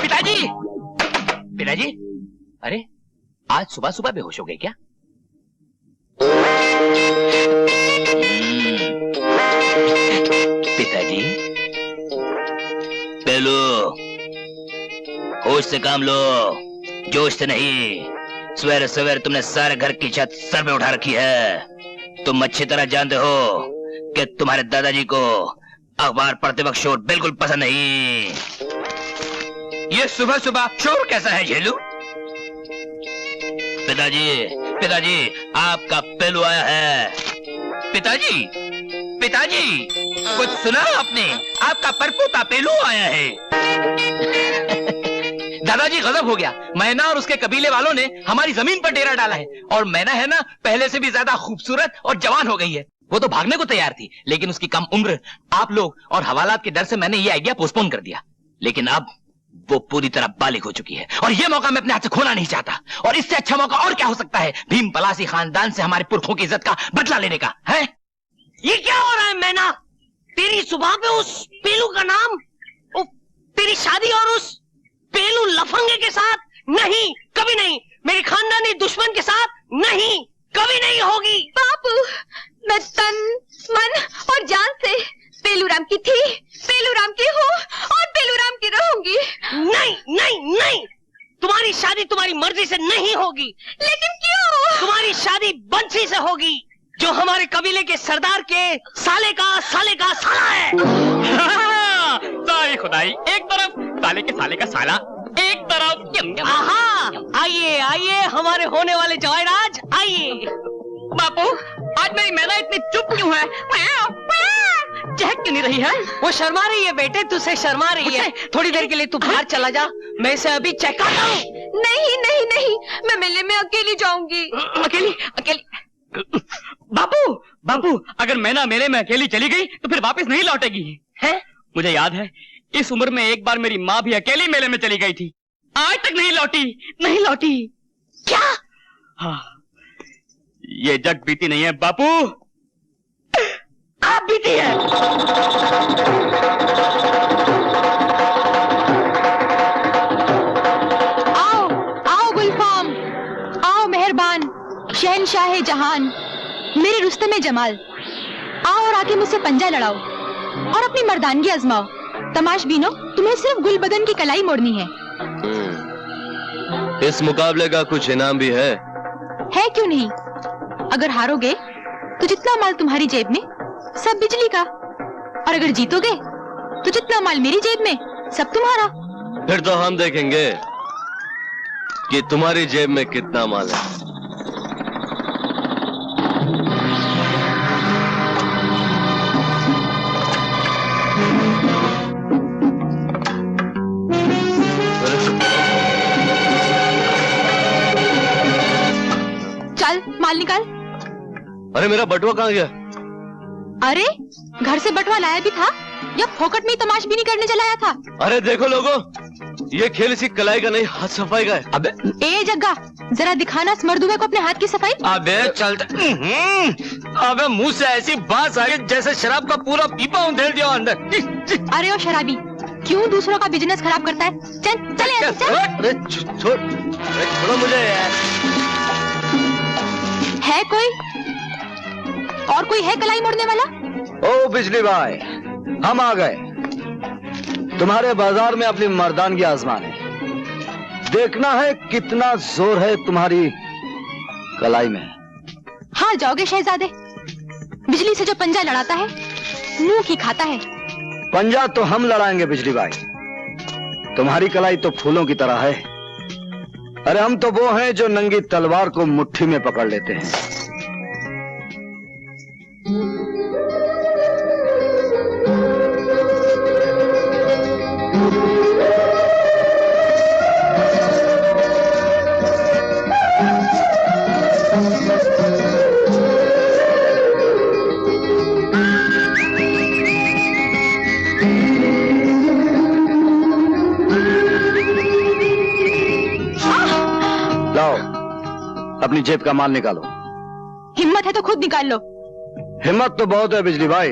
पिताजी, पिताजी, अरे आज सुबह सुबह बेहोश हो गए क्या? पिताजी, पेलो, होश से काम लो, जोश से नहीं। सवेरे सवेरे तुमने सारे घर की छत सर पे उठा रखी है। तुम अच्छी तरह जानते हो कि तुम्हारे दादाजी को अखबार पढ़ते वक्त शोर बिल्कुल पसंद नहीं। ये सुबह सुबह शोर कैसा है झेलू? पिताजी, पिताजी, आपका पेलू आया है। पिताजी, पिताजी, कुछ सुना आपने? आपका परपोता पेलू आया है। दादाजी गजब हो गया, मैना और उसके कबीले वालों ने हमारी जमीन पर डेरा डाला है, और मैना है ना पहले से भी ज्यादा खूबसूरत और जवान हो गई है। वो तो भागने को तैयार थी, लेकिन उसकी कम उम्र, आप लोग और हवालात के डर से मैंने ये आइडिया पोस्टपोन कर दिया। लेकिन अब वो पूरी तरह बालिग हो चुकी है, और ये मौका मैं अपने हाथ से खोना नहीं चाहता। और इससे अच्छा मौका और क्या हो सकता है भीम पलासी खानदान से हमारे पुरखों की इज्जत का बदला लेने का है? ये क्या हो रहा है मैना? तेरी सुबह पे उस पेलू का नाम, तेरी शादी और उस पेलू लफंगे के साथ? नहीं, कभी नहीं। मेरी खानदानी दुश्मन के साथ नहीं, कभी नहीं होगी। बापू, मैं तन मन और जान से पेलूराम की थी, पेलूराम की हूँ और पेलूराम की रहूंगी। नहीं नहीं नहीं, तुम्हारी शादी तुम्हारी मर्जी से नहीं होगी। लेकिन क्यों? तुम्हारी शादी बंसी से होगी, जो हमारे कबीले के सरदार के साले का साला है। सारी खुदाई एक तरफ, साले के साले का साला एक तरफ। आहा, आइए आइए हमारे होने वाले जवाईराज, आइए। बापू, आज मेरी मैना इतनी चुप क्यों है? चहक क्यों नहीं रही है? वो शर्मा रही है बेटे, तुझसे शर्मा रही है। थोड़ी देर के लिए तू बाहर चला जा, मैं इसे अभी चेकआउट हूँ। नहीं नहीं नहीं, मैं मेले में अकेली जाऊंगी। अकेली? बापू, बापू, अगर मैना मेले में अकेली चली गई तो फिर वापस नहीं लौटेगी। है? मुझे याद है, इस उम्र में एक बार मेरी माँ भी अकेली मेले में चली गई थी, आज तक नहीं लौटी। क्या? हाँ, ये जग बीती नहीं है बापू, आप बीती है। आओ गुलफाम, आओ मेहरबान, शहनशाह जहान, मेरे रुस्तमे जमाल, आओ और आके मुझसे पंजा लड़ाओ और अपनी मर्दानगी आजमाओ। तमाशबीनो, तुम्हें सिर्फ गुल बदन की कलाई मोड़नी है। इस मुकाबले का कुछ इनाम भी है क्यों नहीं? अगर हारोगे तो जितना माल तुम्हारी जेब में सब बिजली का, और अगर जीतोगे तो जितना माल मेरी जेब में सब तुम्हारा। फिर तो हम देखेंगे कि तुम्हारी जेब में कितना माल है। चल माल निकाल। अरे मेरा बटुआ कहाँ गया? अरे घर से बटुआ लाया भी था या फोकट में तमाशबीनी करने चलाया था? अरे देखो लोगों, ये खेल इसी कलाई का नहीं, हाथ सफाई का है। अबे ए जग्गा, जरा दिखाना इस मर्दुए को अपने हाथ की सफाई। अबे चलता, अबे मुंह से ऐसी बात आ रही जैसे शराब का पूरा पीपा उधेड़ दिया अंदर। अरे ओ शराबी, क्यों दूसरों का बिजनेस खराब करता है? चल यहाँ से, चल। अरे छोड़ो मुझे यार। है कोई और कोई है कलाई मोड़ने वाला? ओ बिजली भाई, हम आ गए तुम्हारे बाजार में अपनी मर्दानगी आजमाने। देखना है कितना जोर है तुम्हारी कलाई में। हार जाओगे शहजादे, बिजली से जो पंजा लड़ाता है मुंह की खाता है। पंजा तो हम लड़ाएंगे बिजली भाई, तुम्हारी कलाई तो फूलों की तरह है। अरे हम तो वो हैं जो नंगी तलवार को मुट्ठी में पकड़ लेते हैं। अपनी जेब का माल निकालो। हिम्मत है तो खुद निकाल लो। हिम्मत तो बहुत है बिजली भाई,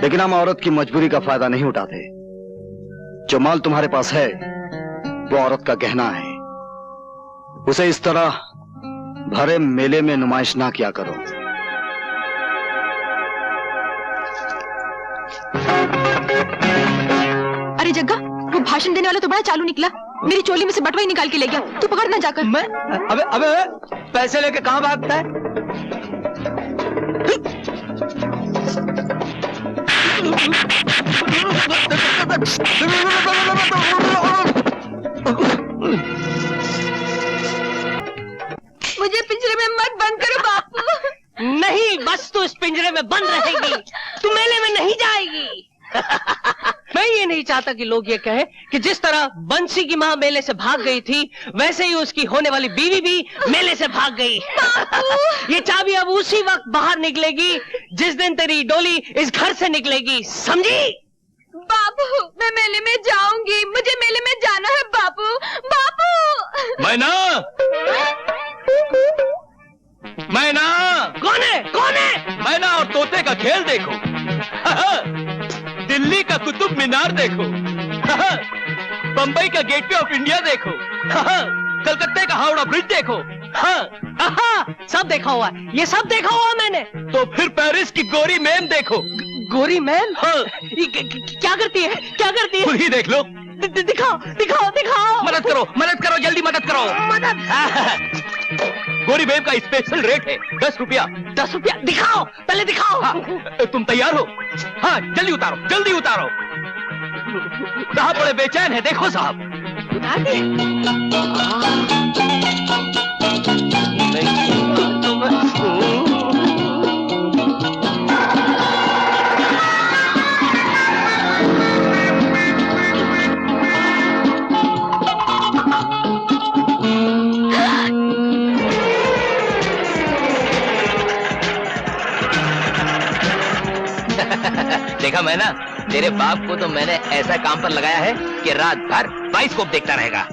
लेकिन हम औरत की मजबूरी का फायदा नहीं उठाते। जो माल तुम्हारे पास है वो औरत का गहना है, उसे इस तरह भरे मेले में नुमाइश ना किया करो। अरे जग्गा, वो भाषण देने वाला तो बड़ा चालू निकला, मेरी चोली में से बटुआ ही निकाल के ले गया। तू पकड़ ना जाकर। मैं अबे पैसे लेके कहां भागता है? मुझे पिंजरे में मत बंद करो बापू। नहीं, बस तू इस पिंजरे में बंद रहेगी, तू मेले में नहीं जाएगी। मैं ये नहीं चाहता कि लोग ये कहें कि जिस तरह बंसी की माँ मेले से भाग गई थी, वैसे ही उसकी होने वाली बीवी भी मेले से भाग गई। ये चाबी अब उसी वक्त बाहर निकलेगी जिस दिन तेरी डोली इस घर से निकलेगी, समझी? बाबू, मैं मेले में जाऊंगी, मुझे मेले में जाना है बाबू। बाबू मैना, मैना, कौन है? मैना और तोते का खेल देखो। दिल्ली का कुतुब मीनार देखो। बंबई का गेटवे ऑफ इंडिया देखो। हाँ, कलकत्ते का हावड़ा ब्रिज देखो। हाँ, सब देखा हुआ है, ये सब देखा हुआ मैंने। तो फिर पेरिस की गोरी मैम देखो। गोरी मैम? हाँ। क्या करती है, क्या करती है? खुद ही देख लो। दिखाओ दिखाओ दिखाओ। मदद करो, जल्दी मदद करो। गोरी मैम का स्पेशल रेट है 10 रुपया। 10 रुपया? दिखाओ, पहले दिखाओ। हाँ, तुम तैयार हो? हाँ, जल्दी उतारो, जल्दी उतारो। साहब बड़े बेचैन है, देखो साहब। उतार दे। देखा मैं ना, तेरे बाप को तो मैंने ऐसा काम पर लगाया है कि रात भर बाइस्कोप देखता रहेगा।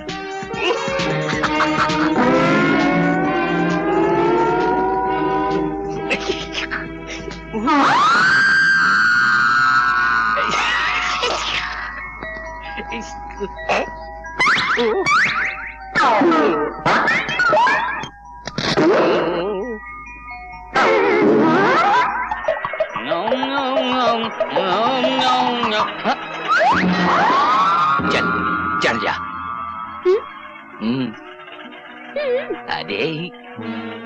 चल चल जा। अरे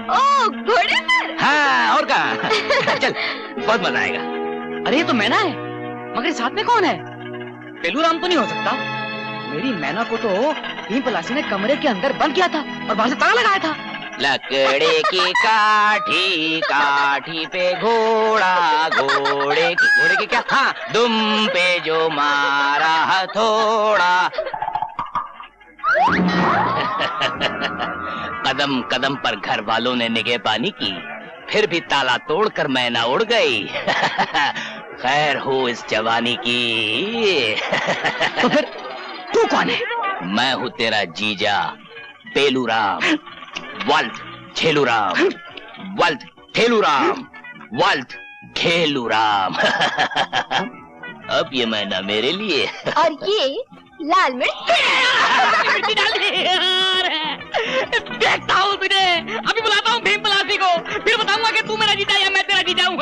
ओ घोड़े पर? हाँ, और कहाँ? चल, बहुत मजा आएगा। अरे ये तो मैना है, मगर साथ में कौन है? बेलूराम तो नहीं हो सकता। मेरी मैना को तो भीम पलासी ने कमरे के अंदर बंद किया था और बाहर से ताला लगाया था। लकड़े की काठी, काठी पे घोड़ा, घोड़े की क्या? हाँ, दुम पे जो मारा हथौड़ा। कदम कदम पर घर वालों ने निगाह पानी की, फिर भी ताला तोड़कर मैना उड़ गई। खैर हो इस जवानी की। तो फिर तू कौन है? मैं हूँ तेरा जीजा बेलूराम, वल्द खेलूराम, वल्द ठेलूराम, वल्द खेलूराम। अब ये मैना मेरे लिए। और ये लाल मिर्च। देखता हूँ तुझे, अभी बुलाता हूँ भीम पलासी को, फिर बताऊंगा कि तू मेरा जीजा या मैं तेरा जीजा हूँ।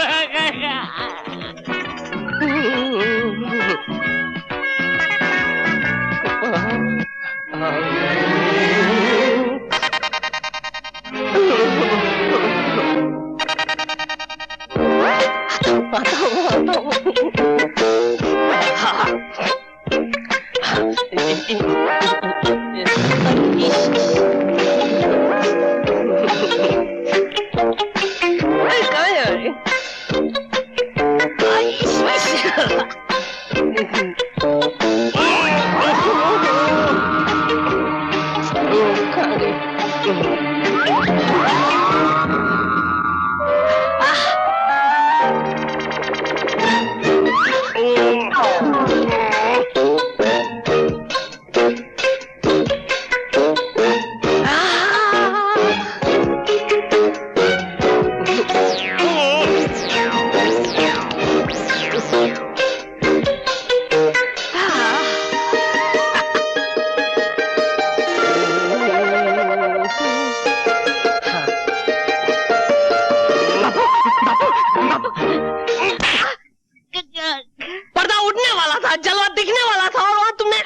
पर्दा उठने वाला था, जलवा दिखने वाला था, और वहां तुमने।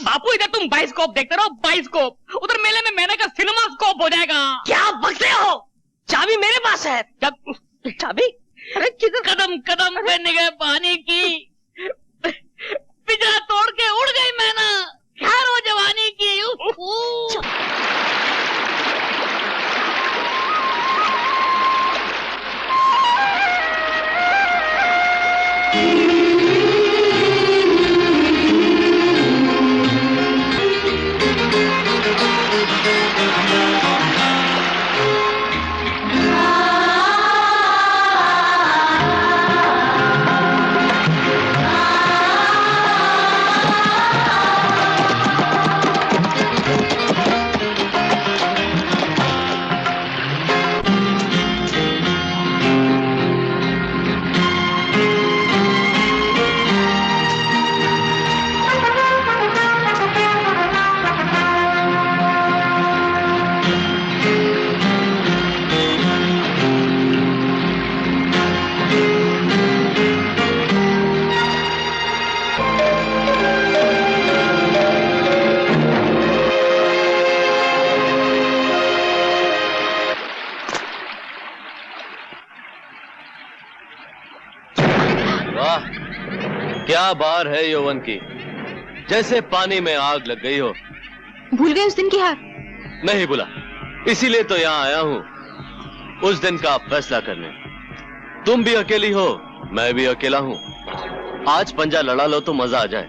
बापू इधर तुम बाइस्कोप देखते रहो, बाइस्कोप। उधर मेले में मैंने का सिनेमा स्कोप हो जाएगा। क्या बकते हो? चाबी मेरे पास है। चाबी? अरे किधर? कदम कदम पे निगाह पानी की, पिंजरा तोड़ के उड़ गई मैना। खैर हो जवानी की। क्या बार है यौवन की, जैसे पानी में आग लग गई हो। भूल गए उस दिन की हार? नहीं भूला, इसीलिए तो यहाँ आया हूँ उस दिन का फैसला करने। तुम भी अकेली हो, मैं भी अकेला हूँ। आज पंजा लड़ा लो तो मजा आ जाए।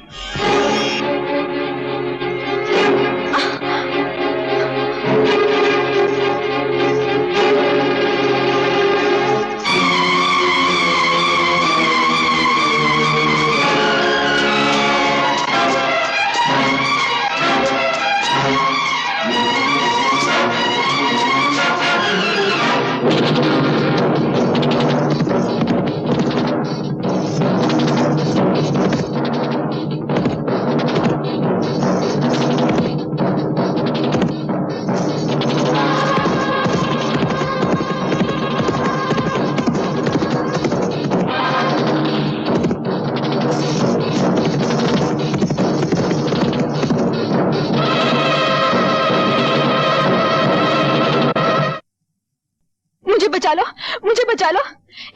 मुझे बचा लो।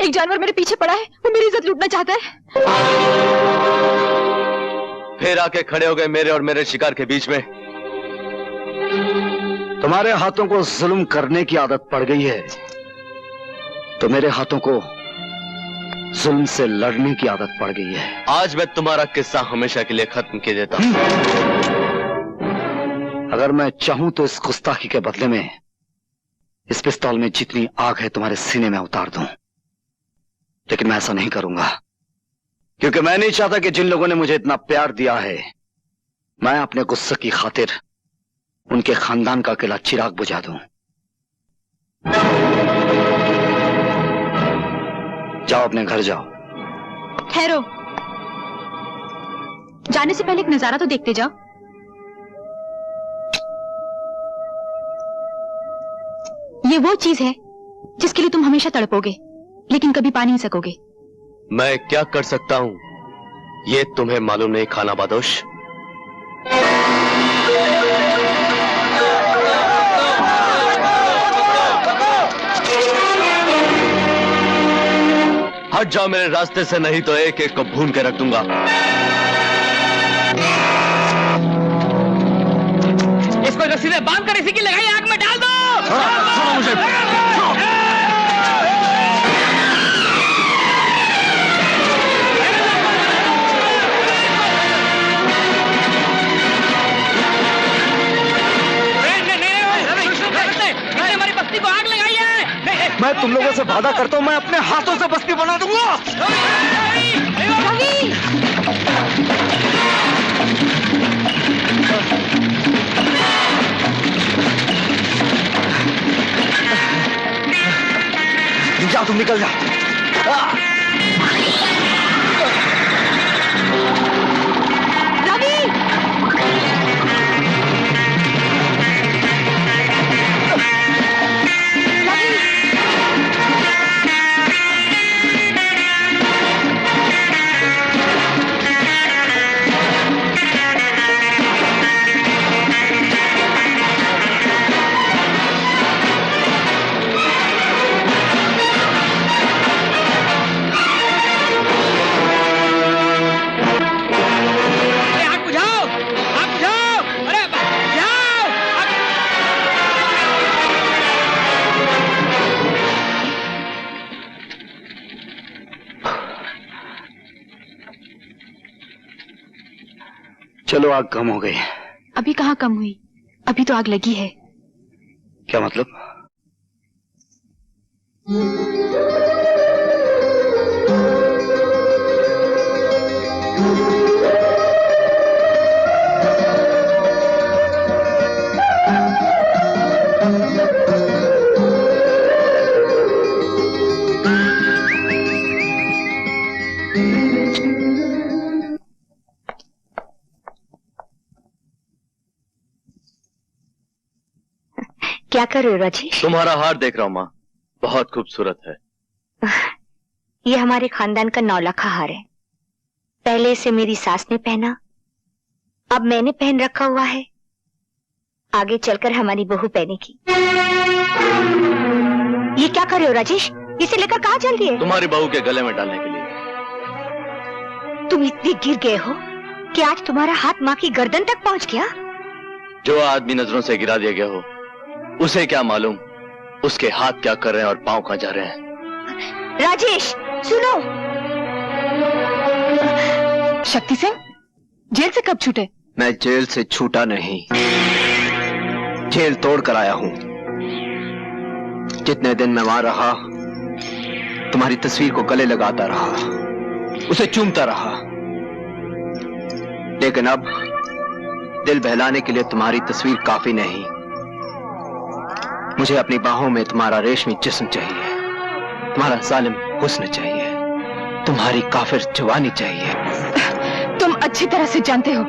एक जानवर मेरे पीछे पड़ा है, वो मेरी इज्जत लूटना चाहता है। फिर आके खड़े हो गए मेरे और मेरे शिकार के बीच में। तुम्हारे हाथों को जुल्म करने की आदत पड़ गई है, तो मेरे हाथों को जुल्म से लड़ने की आदत पड़ गई है। आज मैं तुम्हारा किस्सा हमेशा के लिए खत्म कर देता हूं। अगर मैं चाहूं तो इस गुस्ताखी के बदले में इस पिस्तौल में जितनी आग है तुम्हारे सीने में उतार दूं, लेकिन मैं ऐसा नहीं करूंगा, क्योंकि मैं नहीं चाहता कि जिन लोगों ने मुझे इतना प्यार दिया है, मैं अपने गुस्से की खातिर उनके खानदान का अकेला चिराग बुझा दूं। जाओ, अपने घर जाओ। ठहरो, जाने से पहले एक नजारा तो देखते जाओ। ये वो चीज है जिसके लिए तुम हमेशा तड़पोगे, लेकिन कभी पा नहीं सकोगे। मैं क्या कर सकता हूं ये तुम्हें मालूम नहीं, खाना बादोश। हट जाओ मेरे रास्ते से, नहीं तो एक एक को भून के रख दूंगा। इसको रस्सी से बांध कर इसी की लगाई आग में डाल दो। छोड़ो मुझे। हमारी बस्ती को आग लगाई है। मैं तुम लोगों से वादा करता हूं, मैं अपने हाथों से बस्ती बना दूंगा। रवि! जाओ, तुम निकल जाओ। रवि! चलो, आग कम हो गई। अभी कहाँ कम हुई, अभी तो आग लगी है। क्या मतलब? क्या कर रहे हो राजेश? तुम्हारा हार देख रहा हूं माँ, बहुत खूबसूरत है। ये हमारे खानदान का 9 लाखा हार है। पहले इसे मेरी सास ने पहना, अब मैंने पहन रखा हुआ है, आगे चलकर हमारी बहू पहनेगी। ये क्या कर रहे हो राजेश? इसे लेकर कहाँ चल रही है? तुम्हारी बहू के गले में डालने के लिए। तुम इतने गिर गए हो कि आज तुम्हारा हाथ माँ की गर्दन तक पहुंच गया। जो आदमी नजरों से गिरा दिया गया हो, उसे क्या मालूम उसके हाथ क्या कर रहे हैं और पांव कहां जा रहे हैं। राजेश सुनो। शक्ति सिंह, जेल से कब छूटे? मैं जेल से छूटा नहीं, जेल तोड़ कर आया हूं। जितने दिन मैं वहां रहा, तुम्हारी तस्वीर को गले लगाता रहा, उसे चूमता रहा, लेकिन अब दिल बहलाने के लिए तुम्हारी तस्वीर काफी नहीं। मुझे अपनी बाहों में तुम्हारा रेशमी जिस्म चाहिए, तुम्हारा जालिम हुस्न चाहिए, तुम्हारी काफिर जवानी चाहिए। तुम अच्छी तरह से जानते हो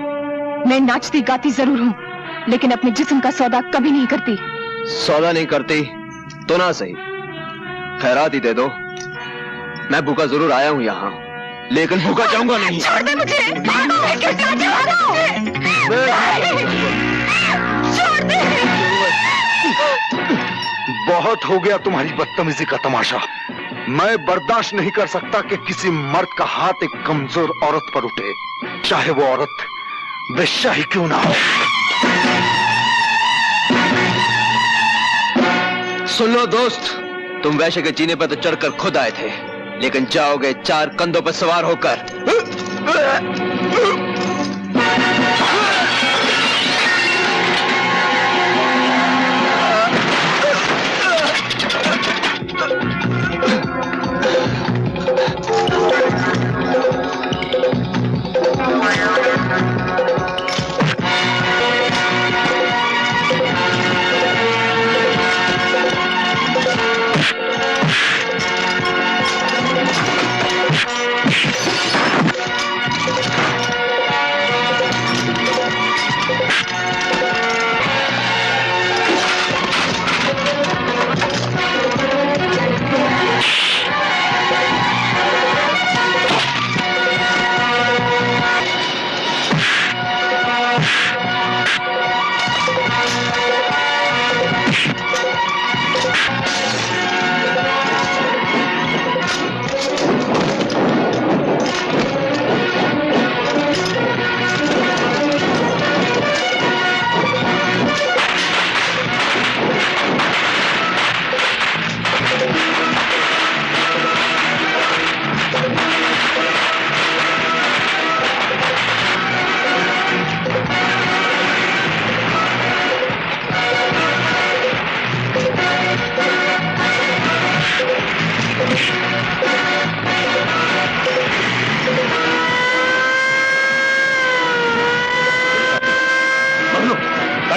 मैं नाचती गाती जरूर हूँ, लेकिन अपने जिस्म का सौदा कभी नहीं करती। सौदा नहीं करती तो ना सही, खैरात ही दे दो। मैं भूखा जरूर आया हूँ यहाँ, लेकिन भूखा जाऊंगा नहीं। छोड़ दे मुझे, छोड़ दे। बहुत हो गया तुम्हारी बदतमीजी का तमाशा। मैं बर्दाश्त नहीं कर सकता कि किसी मर्द का हाथ एक कमजोर औरत पर उठे, चाहे वो औरत वेश्या ही क्यों ना हो। सुन लो दोस्त, तुम वैश्य के जीने पर तो चढ़कर खुद आए थे, लेकिन जाओगे 4 कंधों पर सवार होकर।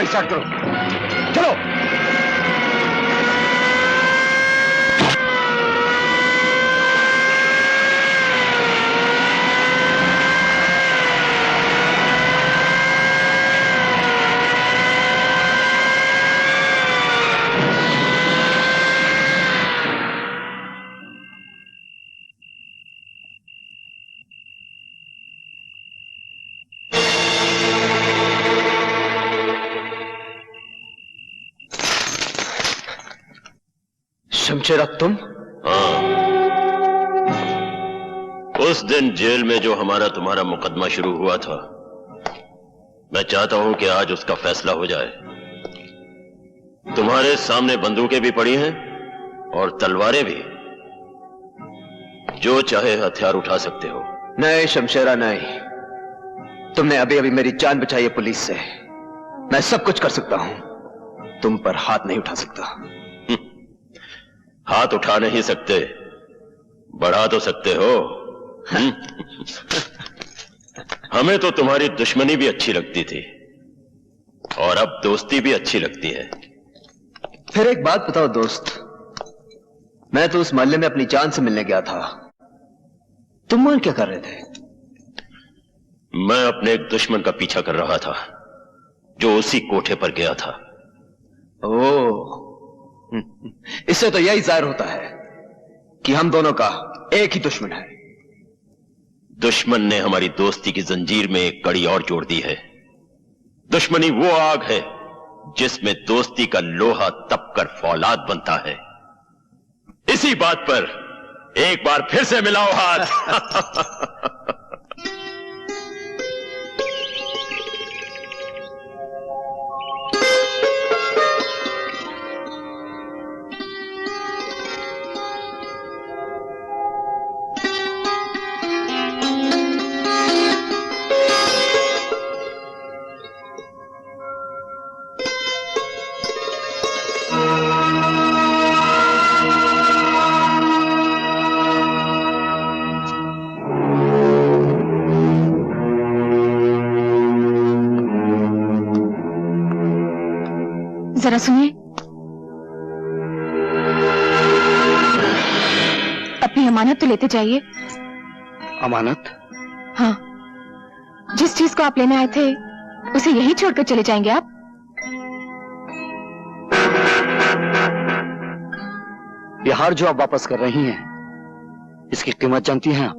स्टार्ट करो, चलो। शमशेरा तुम? हाँ, उस दिन जेल में जो हमारा तुम्हारा मुकदमा शुरू हुआ था, मैं चाहता हूं कि आज उसका फैसला हो जाए। तुम्हारे सामने बंदूकें भी पड़ी हैं और तलवारें भी, जो चाहे हथियार उठा सकते हो। नहीं शमशेरा नहीं, तुमने अभी अभी मेरी जान बचाई है पुलिस से। मैं सब कुछ कर सकता हूं, तुम पर हाथ नहीं उठा सकता। हाथ उठा नहीं सकते, बढ़ा तो सकते हो। हमें तो तुम्हारी दुश्मनी भी अच्छी लगती थी और अब दोस्ती भी अच्छी लगती है। फिर एक बात बताओ दोस्त, मैं तो उस मोहल्ले में अपनी जान से मिलने गया था, तुम वहां क्या कर रहे थे? मैं अपने एक दुश्मन का पीछा कर रहा था जो उसी कोठे पर गया था। ओह, इससे तो यही जाहिर होता है कि हम दोनों का एक ही दुश्मन है। दुश्मन ने हमारी दोस्ती की जंजीर में एक कड़ी और जोड़ दी है। दुश्मनी वो आग है जिसमें दोस्ती का लोहा तपकर फौलाद बनता है। इसी बात पर एक बार फिर से मिलाओ हाथ। जरा सुनिए। अपनी अमानत तो लेते जाइए। अमानत? हाँ, जिस चीज को आप लेने आए थे उसे यही छोड़कर चले जाएंगे आप? ये हार जो आप वापस कर रही हैं, इसकी कीमत जानती हैं आप?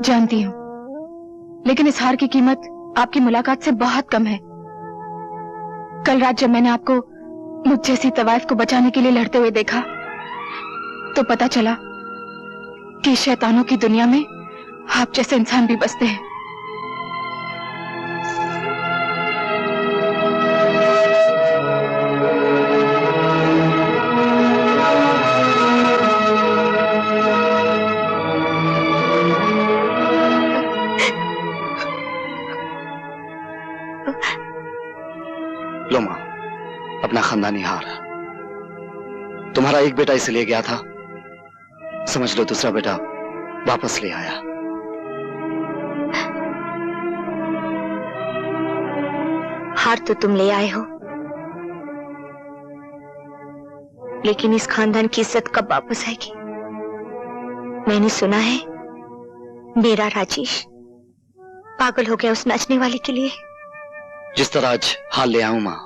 जानती हूँ, लेकिन इस हार की कीमत आपकी मुलाकात से बहुत कम है। कल रात जब मैंने आपको मुझ जैसी तवाइफ को बचाने के लिए लड़ते हुए देखा तो पता चला कि शैतानों की दुनिया में आप जैसे इंसान भी बसते हैं। लो मां, अपना खानदानी हार। तुम्हारा एक बेटा इसे ले गया था, समझ लो दूसरा बेटा वापस ले आया। हार तो तुम ले आए हो, लेकिन इस खानदान की इज्जत कब वापस आएगी? मैंने सुना है मेरा राजेश पागल हो गया उस नाचने वाले के लिए। जिस तरह आज हाल ले आऊं मां,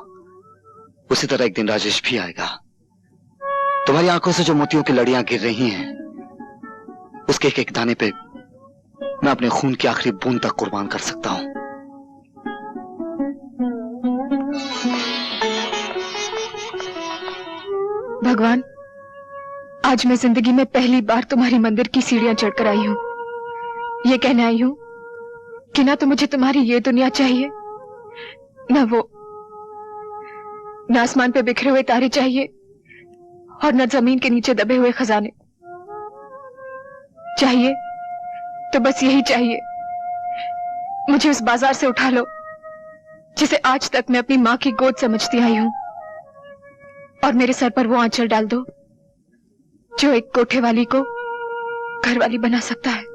उसी तरह एक दिन राजेश भी आएगा। तुम्हारी आंखों से जो मोतियों की लड़ियां गिर रही हैं, उसके एक एक दाने पे मैं अपने खून की आखिरी बूंद तक कुर्बान कर सकता हूं। भगवान, आज मैं जिंदगी में पहली बार तुम्हारी मंदिर की सीढ़ियां चढ़कर आई हूं। ये कहने आई हूं कि ना तो मुझे तुम्हारी ये दुनिया चाहिए, न आसमान पे बिखरे हुए तारे चाहिए, और न जमीन के नीचे दबे हुए खजाने। चाहिए तो बस यही चाहिए, मुझे उस बाजार से उठा लो जिसे आज तक मैं अपनी मां की गोद समझती आई हूं, और मेरे सर पर वो आंचल डाल दो जो एक कोठे वाली को घरवाली बना सकता है।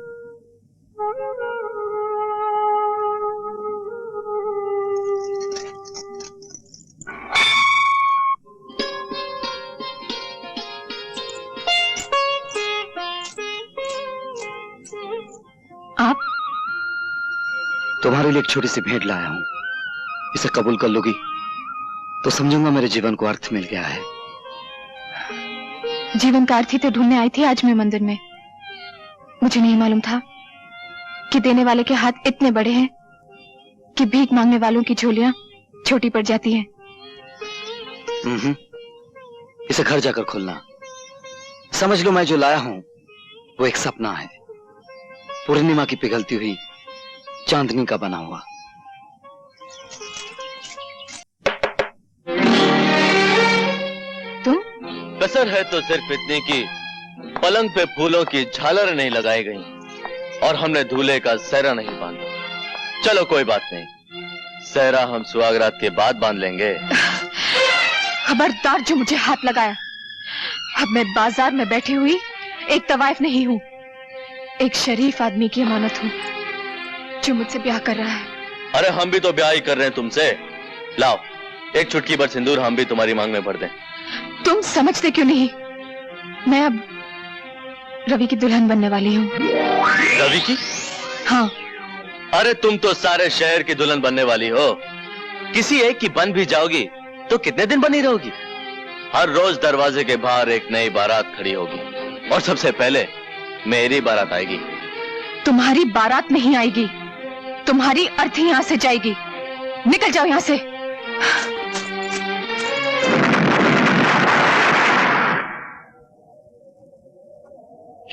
आप? तुम्हारे लिए एक छोटी सी भेंट लाया हूं, इसे कबूल कर लोगी तो समझूंगा मेरे जीवन को अर्थ मिल गया है। जीवन का अर्थ ही तो ढूंढने आई थी आज मैं मंदिर में। मुझे नहीं मालूम था कि देने वाले के हाथ इतने बड़े हैं कि भीख मांगने वालों की झोलियां छोटी पड़ जाती हैं। इसे घर जाकर खोलना। समझ लो मैं जो लाया हूं वो एक सपना है, पूर्णिमा की पिघलती हुई चांदनी का बना हुआ। तुम? कसर है तो सिर्फ इतनी कि पलंग पे फूलों की झालर नहीं लगाई गई और हमने दूल्हे का सहरा नहीं बांधा। चलो कोई बात नहीं, सहरा हम सुहागरात के बाद बांध लेंगे। खबरदार जो मुझे हाथ लगाया। अब मैं बाजार में बैठी हुई एक तवाइफ नहीं हूँ, एक शरीफ आदमी की अमानत हूँ जो मुझसे ब्याह कर रहा है। अरे हम भी तो ब्याह ही कर रहे हैं तुमसे। लाओ एक चुटकी भर सिंदूर हम भी तुम्हारी मांग में भर दें। तुम समझते क्यों नहीं? मैं अब रवि की दुल्हन बनने वाली हूँ। रवि की? हाँ। अरे तुम तो सारे शहर की दुल्हन बनने वाली हो। किसी एक की बन भी जाओगी तो कितने दिन बनी रहोगी? हर रोज दरवाजे के बाहर एक नई बारात खड़ी होगी और सबसे पहले मेरी बारात आएगी। तुम्हारी बारात नहीं आएगी, तुम्हारी अर्थी यहां से जाएगी। निकल जाओ यहां से।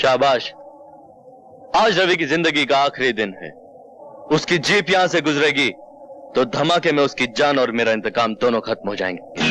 शाबाश, आज रवि की जिंदगी का आखिरी दिन है। उसकी जीप यहां से गुजरेगी तो धमाके में उसकी जान और मेरा इंतकाम दोनों खत्म हो जाएंगे।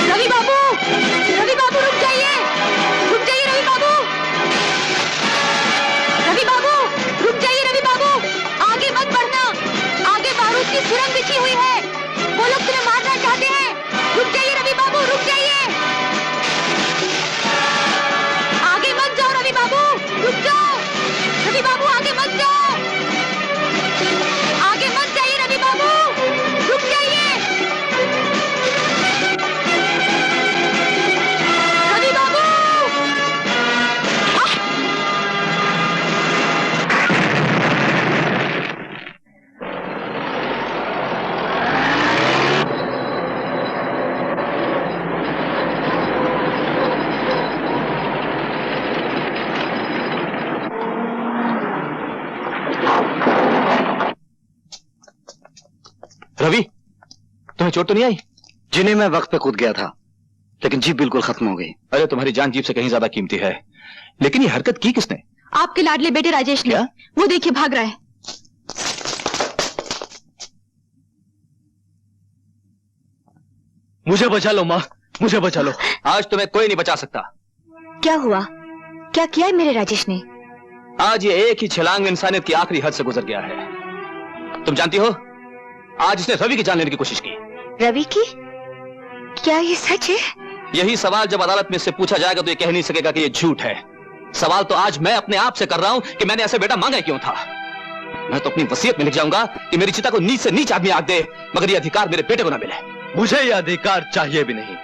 रवि बाबू, रवि बाबू। चोट तो नहीं आई? जिन्हें मैं वक्त पे कूद गया था, लेकिन जीप बिल्कुल खत्म हो गई। अरे तुम्हारी जान जीप से कहीं ज्यादा कीमती है। लेकिन ये हरकत की किसने? आपके लाडले बेटे राजेश ने। वो देखिए भाग रहा है। मुझे बचा लो माँ, मुझे बचा लो। आज तुम्हें कोई नहीं बचा सकता। क्या हुआ? क्या किया है मेरे राजेश ने? आज ये एक ही छलांग में इंसानियत की आखिरी हद से गुजर गया है। तुम जानती हो, आज इसने रवि की जान लेने की कोशिश की। रवि की? क्या ये सच है? यही सवाल जब अदालत में इससे पूछा जाएगा तो ये कह नहीं सकेगा कि ये झूठ है। सवाल तो आज मैं अपने आप से कर रहा हूं कि मैंने ऐसे बेटा मांगा क्यों था। मैं तो अपनी वसीयत में लिख जाऊंगा कि मेरी चिता को नीच से नीच आदमी आग दे, मगर ये अधिकार मेरे बेटे को ना मिले। मुझे ये अधिकार चाहिए भी नहीं।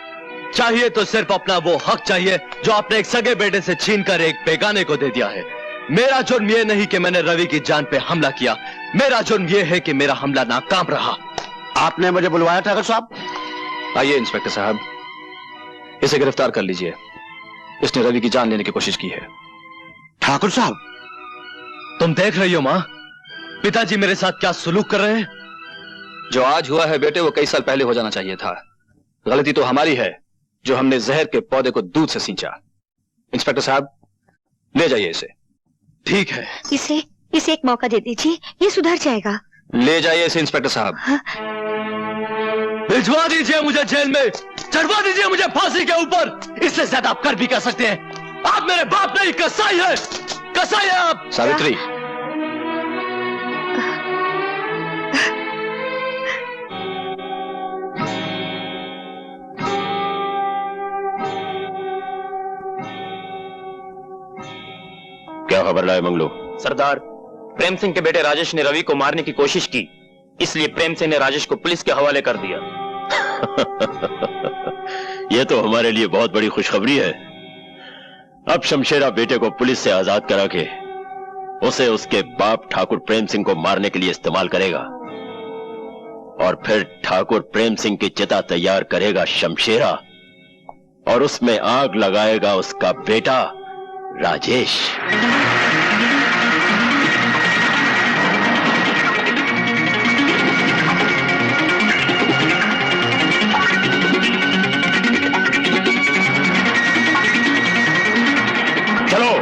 चाहिए तो सिर्फ अपना वो हक चाहिए जो आपने एक सगे बेटे से छीनकर एक बेगाने को दे दिया है। मेरा जुर्म ये नहीं कि मैंने रवि की जान पे हमला किया, मेरा जुर्म ये है कि मेरा हमला नाकाम रहा। आपने मुझे बुलवाया ठाकुर साहब? आइए इंस्पेक्टर साहब, इसे गिरफ्तार कर लीजिए। इसने रवि की जान लेने की कोशिश की है। ठाकुर साहब, तुम देख रही हो माँ, पिताजी मेरे साथ क्या सुलूक कर रहे हैं। जो आज हुआ है बेटे, वो कई साल पहले हो जाना चाहिए था। गलती तो हमारी है जो हमने जहर के पौधे को दूध से सींचा। इंस्पेक्टर साहब, ले जाइए इसे। ठीक है। इसे एक मौका दे दीजिए, ये सुधर जाएगा। ले जाइए इसे इंस्पेक्टर साहब। भिजवा दीजिए मुझे जेल में, चढ़वा दीजिए मुझे फांसी के ऊपर। इससे ज्यादा आप कर भी कर सकते हैं। आप मेरे बाप नहीं, कसाई है, कसाई है आप। सावित्री, क्या खबर लाए मंगलू? सरदार, प्रेम सिंह के बेटे राजेश ने रवि को मारने की कोशिश की, इसलिए प्रेम सिंह ने राजेश को पुलिस के हवाले कर दिया। यह तो हमारे लिए बहुत बड़ी खुशखबरी है। अब शमशेरा बेटे को पुलिस से आजाद करा के उसे उसके बाप ठाकुर प्रेम सिंह को मारने के लिए इस्तेमाल करेगा, और फिर ठाकुर प्रेम सिंह की चिता तैयार करेगा शमशेरा, और उसमें आग लगाएगा उसका बेटा राजेश। चलो।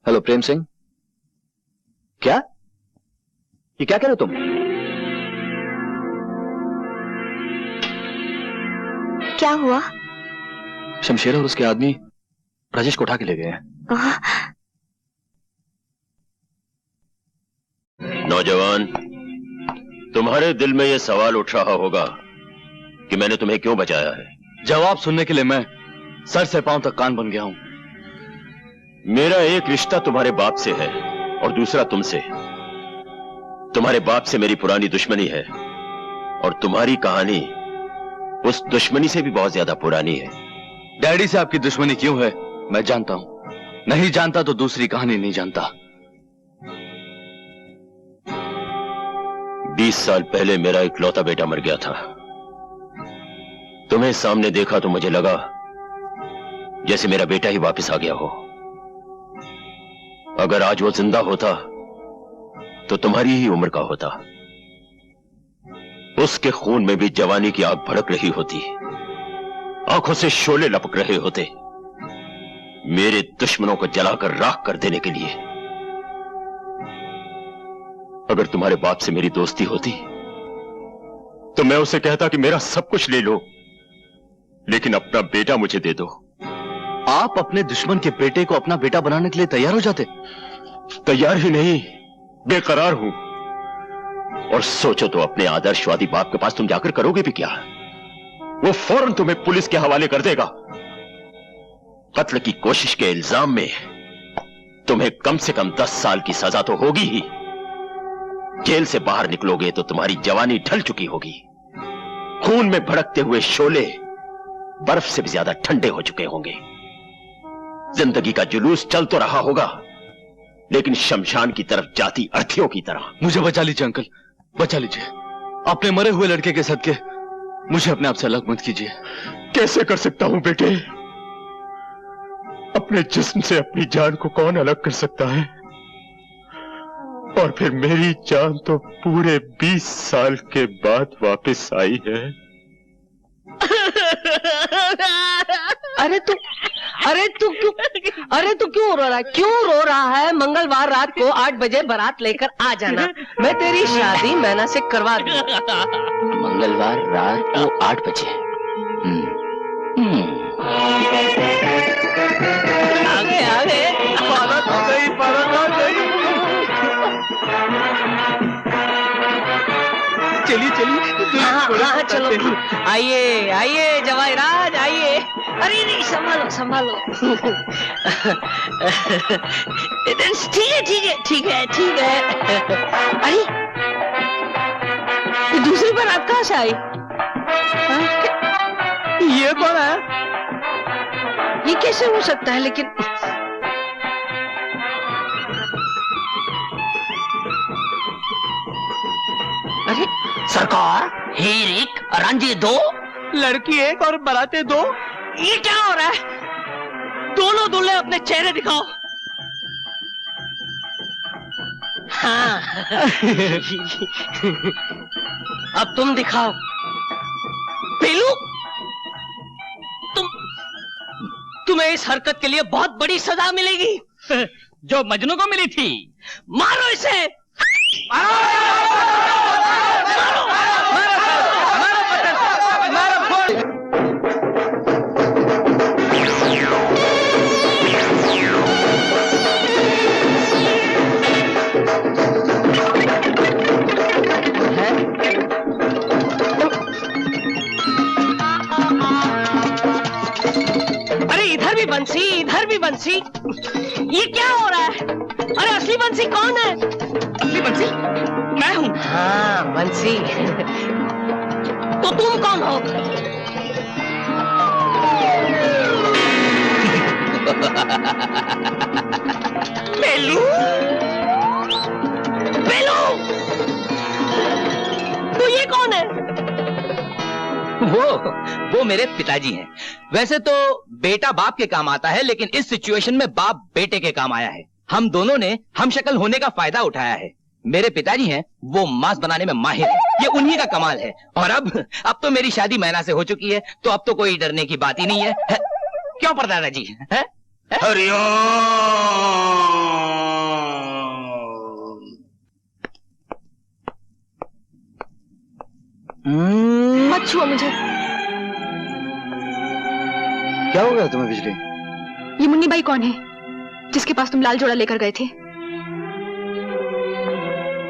हेलो प्रेम सिंह, क्या ये क्या कह रहे हो तुम? क्या हुआ? शमशेरा और उसके आदमी राजेश को उठा के ले गए हैं। नौजवान, तुम्हारे दिल में यह सवाल उठ रहा होगा कि मैंने तुम्हें क्यों बचाया है। जवाब सुनने के लिए मैं सर से पांव तक कान बन गया हूं। मेरा एक रिश्ता तुम्हारे बाप से है और दूसरा तुमसे। तुम्हारे बाप से मेरी पुरानी दुश्मनी है, और तुम्हारी कहानी उस दुश्मनी से भी बहुत ज्यादा पुरानी है। डैडी से आपकी दुश्मनी क्यों है मैं जानता हूं, नहीं जानता तो दूसरी कहानी नहीं जानता। 20 साल पहले मेरा इकलौता बेटा मर गया था। तुम्हें सामने देखा तो मुझे लगा जैसे मेरा बेटा ही वापस आ गया हो। अगर आज वो जिंदा होता तो तुम्हारी ही उम्र का होता। उसके खून में भी जवानी की आग भड़क रही होती, आंखों से शोले लपक रहे होते, मेरे दुश्मनों को जलाकर राख कर देने के लिए। अगर तुम्हारे बाप से मेरी दोस्ती होती तो मैं उसे कहता कि मेरा सब कुछ ले लो, लेकिन अपना बेटा मुझे दे दो। आप अपने दुश्मन के बेटे को अपना बेटा बनाने के लिए तैयार हो जाते? तैयार ही नहीं, बेकरार हूं। और सोचो तो अपने आदर्शवादी बाप के पास तुम जाकर करोगे भी क्या? वो फौरन तुम्हें पुलिस के हवाले कर देगा। कत्ल की कोशिश के इल्जाम में तुम्हें कम से कम 10 साल की सजा तो होगी ही। जेल से बाहर निकलोगे तो तुम्हारी जवानी ढल चुकी होगी, खून में भड़कते हुए शोले बर्फ से भी ज्यादा ठंडे हो चुके होंगे। जिंदगी का जुलूस चल तो रहा होगा, लेकिन शमशान की तरफ जाती अर्थियों की तरह। मुझे बचा लीजिए अंकल, बचा लीजिए। अपने मरे हुए लड़के के सदके मुझे अपने आप से अलग मत कीजिए। कैसे कर सकता हूं बेटे? अपने जिस्म से अपनी जान को कौन अलग कर सकता है? और फिर मेरी जान तो पूरे 20 साल के बाद वापस आई है। अरे तू क्यों रो रहा है? क्यों रो रहा है? मंगलवार रात को 8 बजे बारात लेकर आ जाना, मैं तेरी शादी मैना से करवा दूंगा। मंगलवार रात को 8 बजे। आगे बारात आ गई, बारात आ गई। चलिए हाँ चलो, आइए जवाईराज आइए। अरे नहीं, संभालो। ठीक है। अरे दूसरी बारात कहाँ से आई? ये कौन है? ये कैसे हो सकता है? लेकिन अरे सरकार, हीर एक रांझे 2, लड़की 1 और बाराते 2। ये क्या हो रहा है? दोनों दूल्हे अपने चेहरे दिखाओ। हाँ अब तुम दिखाओ। पेलू, तुम्हें इस हरकत के लिए बहुत बड़ी सजा मिलेगी, जो मजनू को मिली थी। मारो इसे, इधर भी बंसी। ये क्या हो रहा है? अरे असली बंसी कौन है? असली बंसी मैं हूँ। हाँ बंसी। तो तुम कौन हो? बेलू, तो ये कौन है? वो मेरे पिताजी हैं। वैसे तो बेटा बाप के काम आता है, लेकिन इस सिचुएशन में बाप बेटे के काम आया है। हम दोनों ने हम शक्ल होने का फायदा उठाया है। मेरे पिताजी हैं, वो मांस बनाने में माहिर है, ये उन्हीं का कमाल है। और अब तो मेरी शादी मैना से हो चुकी है, तो अब तो कोई डरने की बात ही नहीं है। क्यों परदादा जी? मत छुओ मुझे। क्या हो गया तुम्हें बिजली? ये मुन्नी बाई कौन है जिसके पास तुम लाल जोड़ा लेकर गए थे?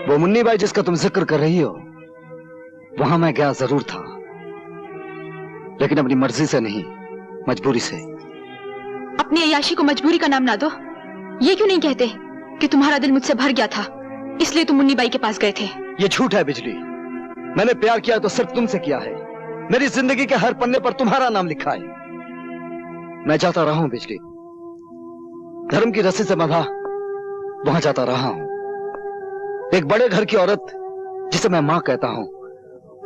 वो मुन्नी बाई जिसका तुम जिक्र कर रही हो, वहां मैं गया जरूर था, लेकिन अपनी मर्जी से नहीं, मजबूरी से। अपनी अय्याशी को मजबूरी का नाम ना दो। ये क्यों नहीं कहते कि तुम्हारा दिल मुझसे भर गया था, इसलिए तुम मुन्नी बाई के पास गए थे? ये झूठ है बिजली। मैंने प्यार किया तो सिर्फ तुमसे किया है। मेरी जिंदगी के हर पन्ने पर तुम्हारा नाम लिखा है। मैं जाता रहा हूं बिजली, धर्म की रस्सी से बंधा वहां जाता रहा हूं। एक बड़े घर की औरत जिसे मैं मां कहता हूं,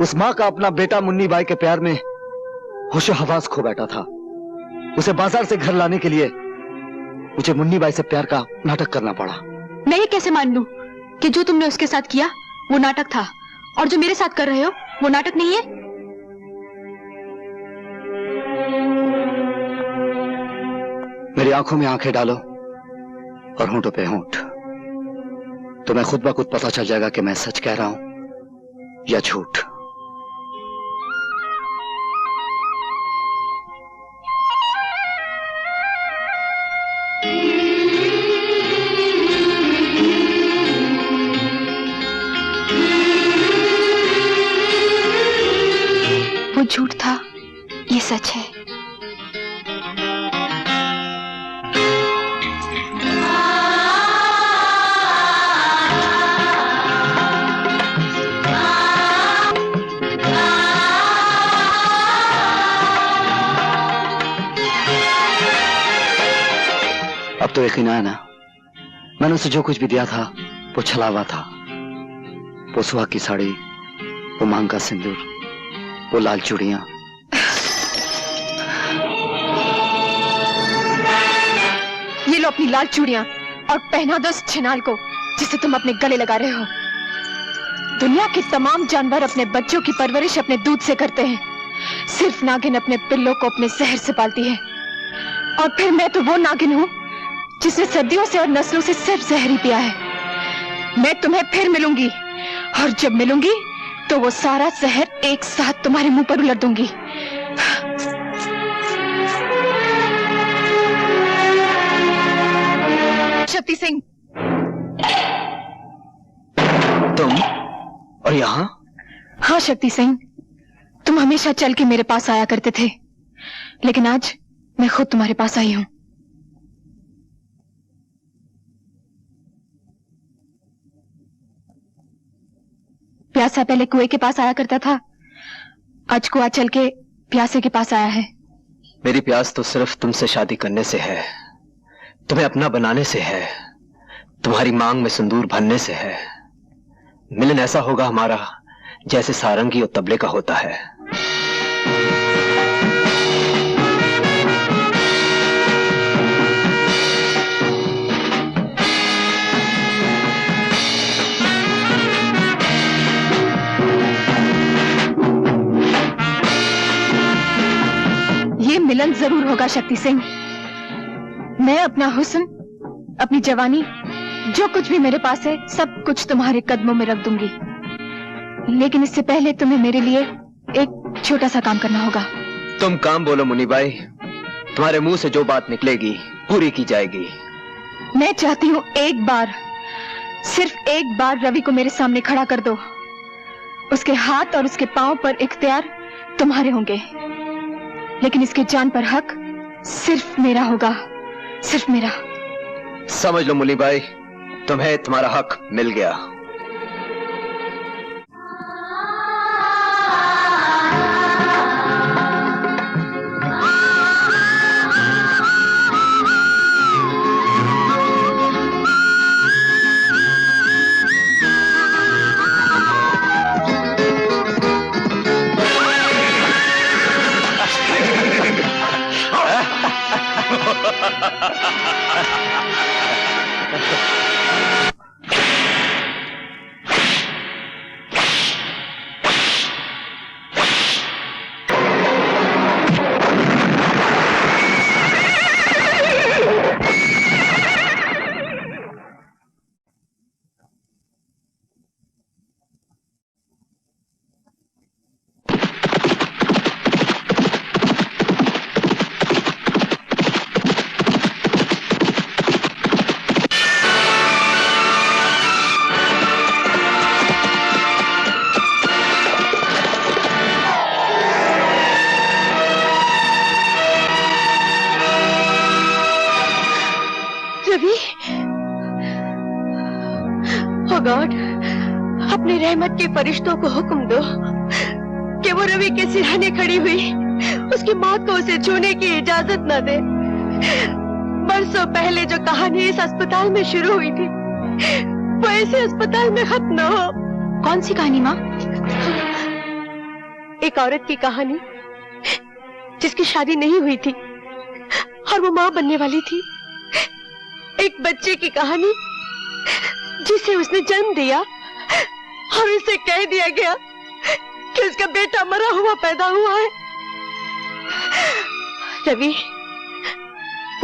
उस मां का अपना बेटा मुन्नी बाई के प्यार में होशो हवास खो बैठा था। उसे बाजार से घर लाने के लिए मुझे मुन्नी बाई से प्यार का नाटक करना पड़ा। मैं ये कैसे मान लूं कि जो तुमने उसके साथ किया वो नाटक था और जो मेरे साथ कर रहे हो वो नाटक नहीं है? मेरी आंखों में आंखें डालो और होंठों पे होंठ, तो मैं खुद ब खुद पता चल जाएगा कि मैं सच कह रहा हूं या झूठ। वो झूठ था, ये सच है। अब तो यकीन आया ना, मैंने उसे जो कुछ भी दिया था वो छलावा था। वो सुहाग की साड़ी, वो मांग का सिंदूर, वो लाल चूड़ियां। ये लो अपनी लाल चूड़ियां और पहना दो उस छिनाल को जिसे तुम अपने गले लगा रहे हो। दुनिया के तमाम जानवर अपने बच्चों की परवरिश अपने दूध से करते हैं, सिर्फ नागिन अपने पिल्लों को अपने जहर से पालती है। और फिर मैं तो वो नागिन हूं जिसने सदियों से और नस्लों से सिर्फ जहर ही पिया है। मैं तुम्हें फिर मिलूंगी और जब मिलूंगी तो वो सारा जहर एक साथ तुम्हारे मुंह पर उलट दूंगी। शक्ति सिंह, तुम और यहाँ? हाँ शक्ति सिंह, तुम हमेशा चल के मेरे पास आया करते थे, लेकिन आज मैं खुद तुम्हारे पास आई हूं। प्यासा पहले कुएं के पास आया करता था, आज कुआं चल के प्यासे के पास आया है। मेरी प्यास तो सिर्फ तुमसे शादी करने से है, तुम्हें अपना बनाने से है, तुम्हारी मांग में सिंदूर भरने से है। मिलन ऐसा होगा हमारा जैसे सारंगी और तबले का होता है। ये मिलन जरूर होगा शक्ति सिंह। मैं अपना हुस्न, अपनी जवानी, जो कुछ भी मेरे पास है सब कुछ तुम्हारे कदमों में रख दूंगी, लेकिन इससे पहले तुम्हें मेरे लिए एक छोटा सा काम करना होगा। तुम काम बोलो मुन्नी बाई, तुम्हारे मुंह से जो बात निकलेगी पूरी की जाएगी। मैं चाहती हूँ एक बार, सिर्फ एक बार रवि को मेरे सामने खड़ा कर दो। उसके हाथ और उसके पांव पर इख्तियार तुम्हारे होंगे, लेकिन इसके जान पर हक सिर्फ मेरा होगा, सिर्फ मेरा। समझ लो मुन्नी बाई, तुम्हें तुम्हारा हक मिल गया। गॉड, अपने रहमत के फरिश्तों को हुक्म दो कि वो रवि के सिरहाने खड़ी हुई उसकी मौत को उसे छूने की इजाजत न दे। बरसों पहले जो कहानी इस अस्पताल में शुरू हुई थी वो ऐसे अस्पताल में खत्म न हो। कौन सी कहानी माँ? एक औरत की कहानी जिसकी शादी नहीं हुई थी और वो माँ बनने वाली थी, एक बच्चे की कहानी जिसे उसने जन्म दिया और उसे कह दिया गया कि उसका बेटा मरा हुआ पैदा हुआ है। रवि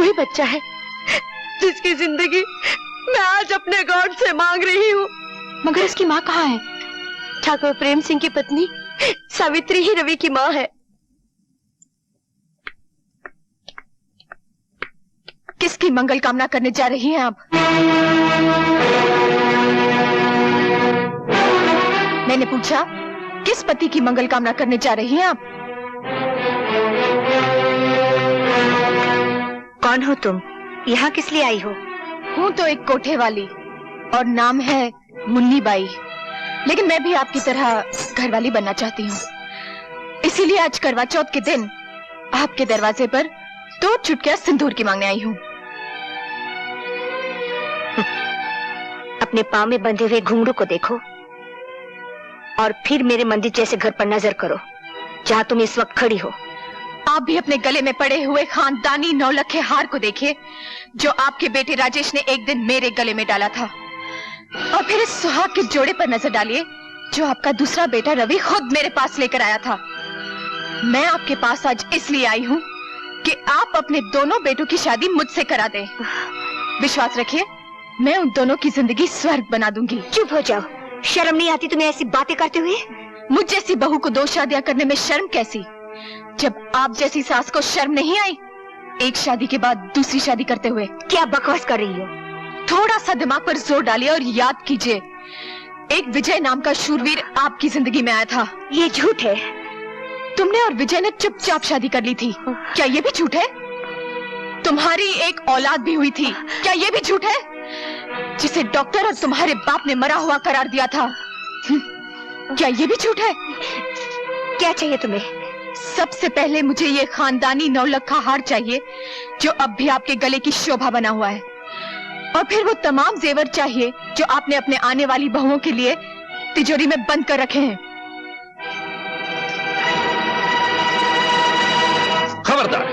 वही बच्चा है जिसकी जिंदगी मैं आज अपने गॉड से मांग रही हूँ। मगर इसकी माँ कहाँ है? ठाकुर प्रेम सिंह की पत्नी सावित्री ही रवि की माँ है। किसकी मंगल कामना करने जा रही हैं आप? मैंने पूछा, किस पति की मंगल कामना करने जा रही हैं आप? कौन हो तुम? यहाँ किस लिए आई हो? हूँ तो एक कोठे वाली और नाम है मुन्नी बाई, लेकिन मैं भी आपकी तरह घरवाली बनना चाहती हूँ। इसीलिए आज करवा चौथ के दिन आपके दरवाजे पर 2 चुटकियां सिंदूर की मांगने आई हूँ। अपने पाँव में बंधे हुए घुंघरू को देखो और फिर मेरे मंदिर जैसे घर पर नजर करो जहाँ तुम इस वक्त खड़ी हो। आप भी अपने गले में पड़े हुए खानदानी 9 लखे हार को देखिए जो आपके बेटे राजेश ने एक दिन मेरे गले में डाला था, और फिर इस सुहाग के जोड़े पर नजर डालिए जो आपका दूसरा बेटा रवि खुद मेरे पास लेकर आया था। मैं आपके पास आज इसलिए आई हूँ कि आप अपने दोनों बेटों की शादी मुझसे करा दें। विश्वास रखिए, मैं उन दोनों की जिंदगी स्वर्ग बना दूंगी। चुप हो जाओ, शर्म नहीं आती तुम्हें ऐसी बातें करते हुए? मुझ जैसी बहू को 2 शादियां करने में शर्म कैसी, जब आप जैसी सास को शर्म नहीं आई एक शादी के बाद दूसरी शादी करते हुए? क्या बकवास कर रही हो? थोड़ा सा दिमाग पर जोर डालिए और याद कीजिए, एक विजय नाम का शूरवीर आपकी जिंदगी में आया था। ये झूठ है। तुमने और विजय ने चुपचाप शादी कर ली थी, क्या ये भी झूठ है? तुम्हारी एक औलाद भी हुई थी, क्या ये भी झूठ है? जिसे डॉक्टर और तुम्हारे बाप ने मरा हुआ करार दिया था, क्या ये भी झूठ है? क्या चाहिए तुम्हें? सबसे पहले मुझे ये खानदानी 9 लखा हार चाहिए जो अब भी आपके गले की शोभा बना हुआ है, और फिर वो तमाम जेवर चाहिए जो आपने अपने आने वाली बहुओं के लिए तिजोरी में बंद कर रखे हैं। खबरदार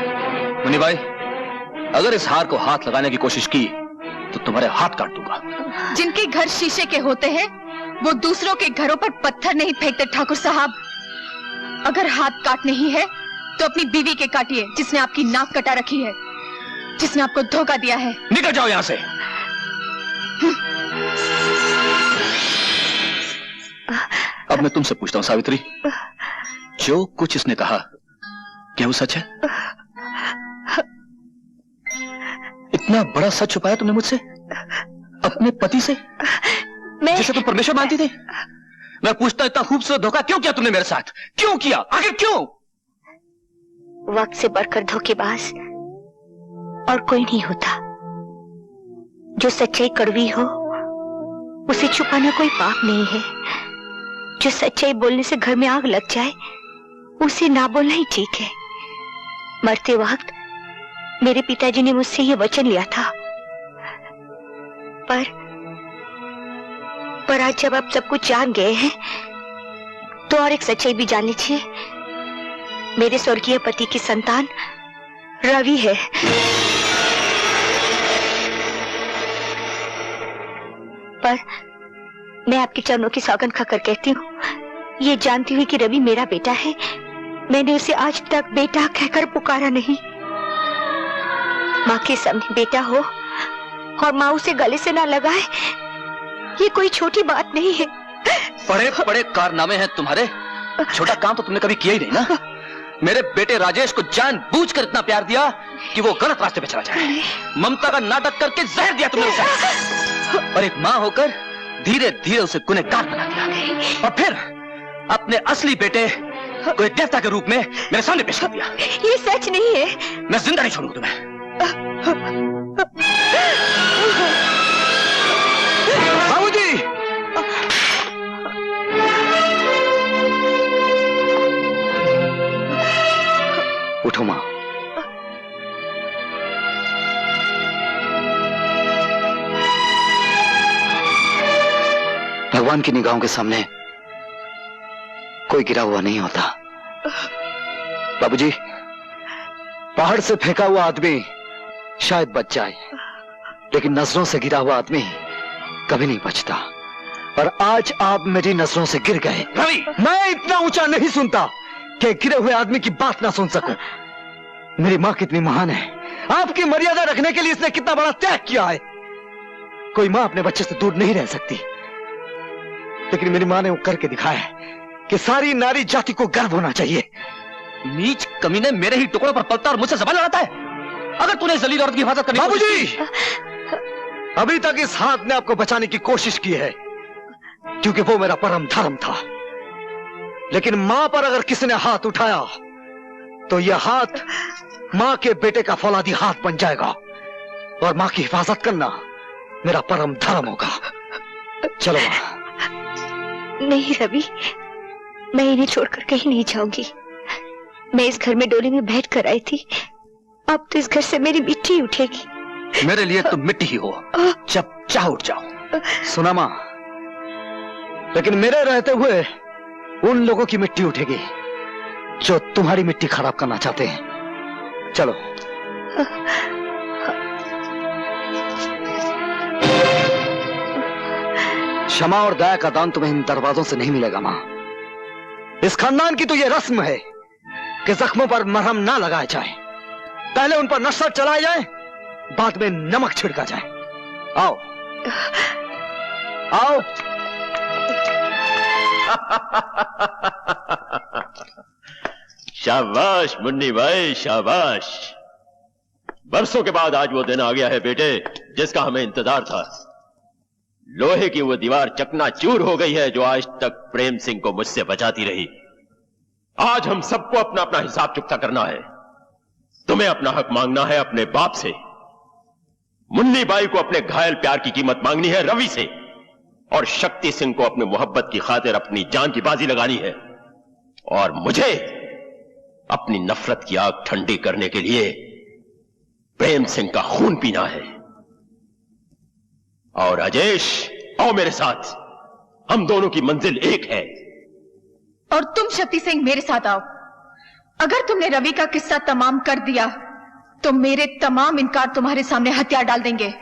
मुन्नी बाई, अगर इस हार को हाथ लगाने की कोशिश की तो तुम्हारे हाथ काट दूंगा। जिनके घर शीशे के होते हैं वो दूसरों के घरों पर पत्थर नहीं फेंकते ठाकुर साहब। अगर हाथ काटने ही है तो अपनी बीवी के काटिए जिसने आपकी नाक कटा रखी है, जिसने आपको धोखा दिया है। निकल जाओ यहाँ से। अब मैं तुमसे पूछता हूँ सावित्री, जो कुछ इसने कहा क्या वो सच है? इतना बड़ा सच छुपाया तुमने मुझसे, अपने पति से, जिसे तुम परमेश्वर मानती थी? मैं पूछता, इतना खूबसूरत धोखा क्यों किया तुमने मेरे साथ? क्यों किया, आखिर क्यों? वक्त से बढ़कर धोखेबाज और कोई नहीं होता। जो सच्चाई कड़वी हो उसे छुपाना कोई पाप नहीं है। जो सच्चाई बोलने से घर में आग लग जाए उसे ना बोलना ही ठीक है। मरते वक्त मेरे पिताजी ने मुझसे ये वचन लिया था, पर आज जब आप सब कुछ जान गए हैं तो और एक सच्चाई भी जान लीजिए। मेरे स्वर्गीय पति की संतान रवि है। पर मैं आपके चरणों की सौगंध खाकर कहती हूँ, ये जानती हुई कि रवि मेरा बेटा है, मैंने उसे आज तक बेटा कहकर पुकारा नहीं। माँ के सामने बेटा हो और माँ उसे गले से ना लगाए, ये कोई छोटी बात नहीं है। बड़े बड़े कारनामे हैं तुम्हारे, छोटा काम तो तुमने कभी किया ही नहीं ना। मेरे बेटे राजेश को जानबूझकर इतना प्यार दिया कि वो गलत रास्ते पे चला जाए। ममता का नाटक करके जहर दिया तुमने उसे, और एक माँ होकर धीरे धीरे उसे गुनहगार बना दिया, और फिर अपने असली बेटे को एक देवता के रूप में मेरे सामने पेश कर दिया। ये सच नहीं है। मैं जिंदा नहीं छोड़ूंगा तुम्हें। बाबूजी, उठो मां। भगवान की निगाहों के सामने कोई गिरा हुआ नहीं होता। बाबूजी, पहाड़ से फेंका हुआ आदमी शायद बच जाए, लेकिन नजरों से गिरा हुआ आदमी कभी नहीं बचता। और आज आप मेरी नजरों से गिर गए। रवि, मैं इतना ऊंचा नहीं सुनता कि गिरे हुए आदमी की बात ना सुन सकूं। मेरी मां कितनी महान है, आपकी मर्यादा रखने के लिए इसने कितना बड़ा त्याग किया है। कोई मां अपने बच्चे से दूर नहीं रह सकती, लेकिन मेरी मां ने वो करके दिखाया है कि सारी नारी जाति को गर्व होना चाहिए। नीच कमीने मेरे ही टुकड़ों पर पलता और मुझसे सवाल लड़ाता है। अगर तूने जलील औरत की हिफाजत करनी बाबूजी, अभी तक इस हाथ ने आपको बचाने की कोशिश की है, क्योंकि वो मेरा परम धर्म था। लेकिन मां पर अगर किसी ने हाथ उठाया तो यह हाथ मां के बेटे का फौलादी हाथ बन जाएगा, और मां की हिफाजत करना मेरा परम धर्म होगा। चलो मां। नहीं रवि, मैं इन्हें छोड़कर कहीं नहीं जाऊंगी। मैं इस घर में डोली में बैठ कर आई थी, अब तो इस घर से मेरी मिट्टी उठेगी। मेरे लिए तुम मिट्टी ही हो, जब चाह उठ जाओ। सुना मां, लेकिन मेरे रहते हुए उन लोगों की मिट्टी उठेगी जो तुम्हारी मिट्टी खराब करना चाहते हैं। चलो। क्षमा और दया का दान तुम्हें इन दरवाजों से नहीं मिलेगा मां। इस खानदान की तो यह रस्म है कि जख्मों पर मरहम ना लगाया जाए, पहले उन पर नशा चलाया जाए, बाद में नमक छिड़का जाए। आओ आओ। शाबाश मुन्नी भाई, शाबाश। बरसों के बाद आज वो दिन आ गया है बेटे, जिसका हमें इंतजार था। लोहे की वो दीवार चकनाचूर हो गई है जो आज तक प्रेम सिंह को मुझसे बचाती रही। आज हम सबको अपना अपना हिसाब चुकता करना है। तुम्हें अपना हक मांगना है अपने बाप से, मुन्नी बाई को अपने घायल प्यार की कीमत मांगनी है रवि से, और शक्ति सिंह को अपने मोहब्बत की खातिर अपनी जान की बाजी लगानी है, और मुझे अपनी नफरत की आग ठंडी करने के लिए प्रेम सिंह का खून पीना है। और राजेश, आओ मेरे साथ, हम दोनों की मंजिल एक है। और तुम शक्ति सिंह मेरे साथ आओ। अगर तुमने रवि का किस्सा तमाम कर दिया तो मेरे तमाम इनकार तुम्हारे सामने हथियार डाल देंगे।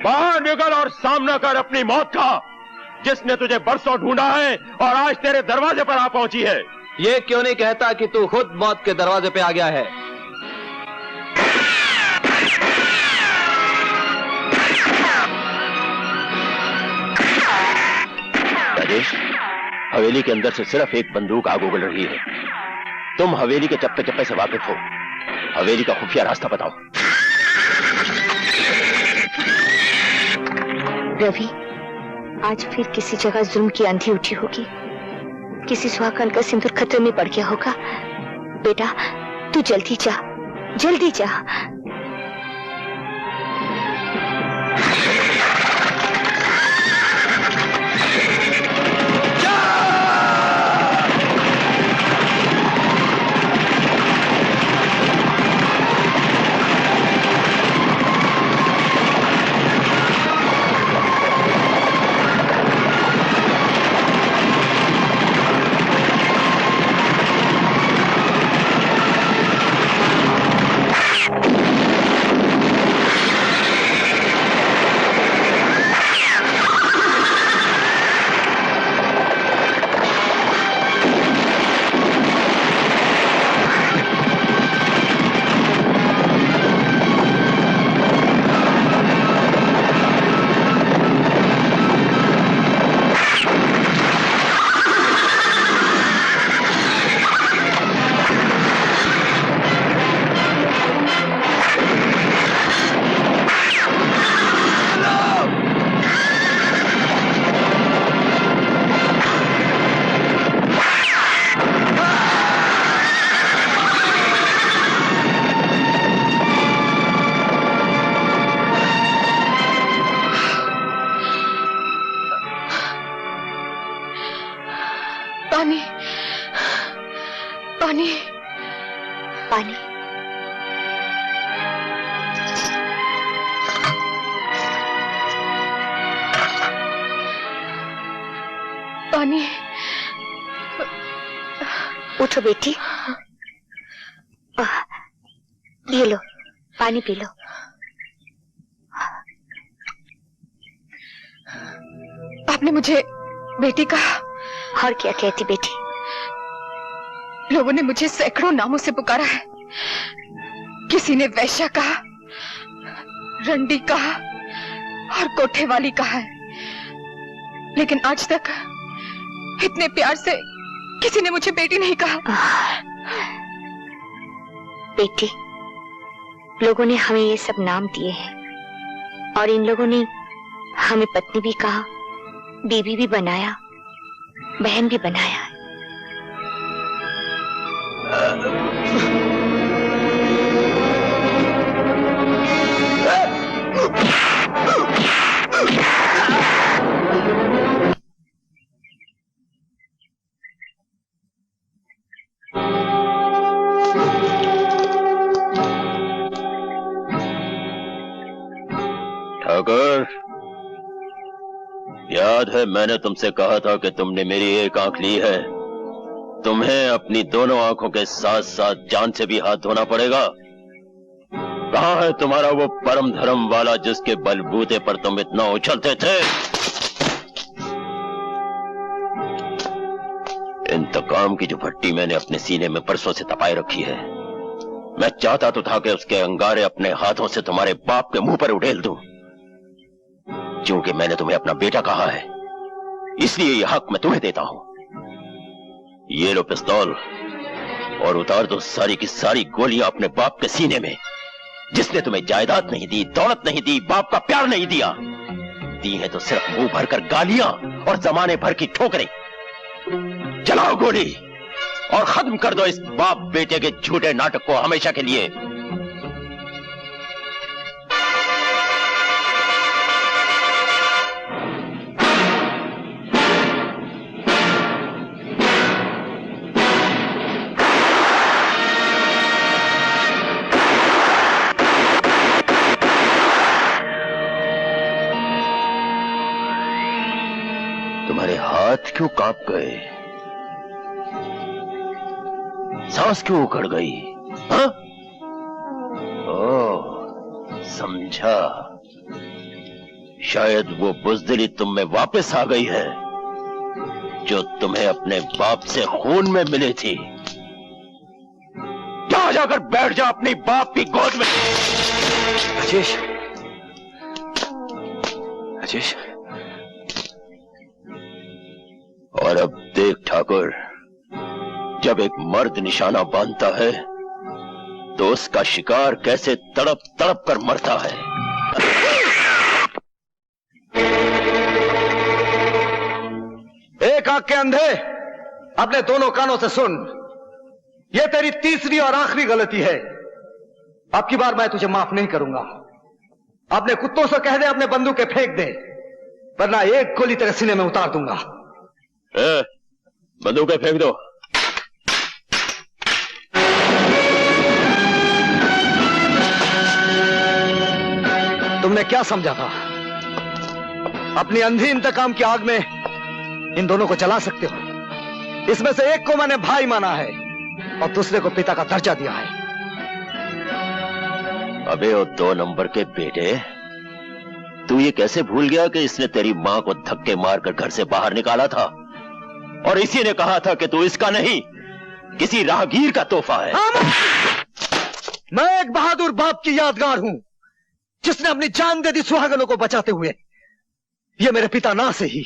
बाहर निकल और सामना कर अपनी मौत का, जिसने तुझे बरसों ढूंढा है और आज तेरे दरवाजे पर आ पहुंची है। ये क्यों नहीं कहता कि तू खुद मौत के दरवाजे पे आ गया है? राजेश, हवेली के अंदर से सिर्फ एक बंदूक आग उगल रही है। तुम हवेली के चप्पे चप्पे से वाकिफ हो, हवेली का खुफिया रास्ता बताओ। रवि, आज फिर किसी जगह जुल्म की आंधी उठी होगी, किसी सुहागन का सिंदूर खतरे में पड़ गया होगा। बेटा, तू जल्दी जा, जल्दी जा। पानी। उठो बेटी, ये लो पानी पी लो। आपने मुझे बेटी कहा? और क्या कहती बेटी? लोगों ने मुझे सैकड़ों नामों से पुकारा है। किसी ने वैश्या कहा, रंडी कहा और कोठे वाली कहा है, लेकिन आज तक इतने प्यार से किसी ने मुझे बेटी नहीं कहा। बेटी, लोगों ने हमें ये सब नाम दिए हैं और इन लोगों ने हमें पत्नी भी कहा, बीवी भी बनाया, बहन भी बनाया। ठाकुर, याद है मैंने तुमसे कहा था कि तुमने मेरी एक आंख ली है, तुम्हें अपनी दोनों आंखों के साथ साथ जान से भी हाथ धोना पड़ेगा। कहां है तुम्हारा वो परम धर्म वाला जिसके बलबूते पर तुम इतना उछलते थे? इंतकाम की जो भट्टी मैंने अपने सीने में परसों से तपाई रखी है, मैं चाहता तो था कि उसके अंगारे अपने हाथों से तुम्हारे बाप के मुंह पर उड़ेल दूं। क्योंकि मैंने तुम्हें अपना बेटा कहा है, इसलिए यह हक मैं तुम्हें देता हूं। ये लो पिस्तौल और उतार दो सारी की सारी गोलियां अपने बाप के सीने में, जिसने तुम्हें जायदाद नहीं दी, दौलत नहीं दी, बाप का प्यार नहीं दिया। दी है तो सिर्फ मुंह भरकर गालियां और जमाने भर की ठोकरें। चलाओ गोली और खत्म कर दो इस बाप बेटे के झूठे नाटक को हमेशा के लिए। तुम्हारे हाथ क्यों कांप गए? सांस क्यों उखड़ गई? हाँ? ओह, समझा। शायद वो बुज़दिली तुम में वापस आ गई है जो तुम्हें अपने बाप से खून में मिली थी। जाकर बैठ जा अपनी बाप की गोद में। राजेश, राजेश। और अब देख ठाकुर, जब एक मर्द निशाना बांधता है तो उसका शिकार कैसे तड़प तड़प कर मरता है। एक आंख के अंधे, अपने दोनों कानों से सुन। यह तेरी तीसरी और आखिरी गलती है। अब की बार मैं तुझे माफ नहीं करूंगा। अपने कुत्तों से कह दे अपने बंदूकें फेंक दे, वरना एक गोली तेरे सीने में उतार दूंगा। बंदूकें फेंक दो। तुमने क्या समझा था? अपनी अंधी इंतकाम की आग में इन दोनों को जला सकते हो? इसमें से एक को मैंने भाई माना है और दूसरे को पिता का दर्जा दिया है। अबे ओ 2 नंबर के बेटे, तू ये कैसे भूल गया कि इसने तेरी मां को धक्के मारकर घर से बाहर निकाला था और इसी ने कहा था कि तू इसका नहीं, किसी राहगीर का तोहफा है। मैं एक बहादुर बाप की यादगार हूं जिसने अपनी जान दे दी सुहागनों को बचाते हुए। ये मेरे पिता ना से ही,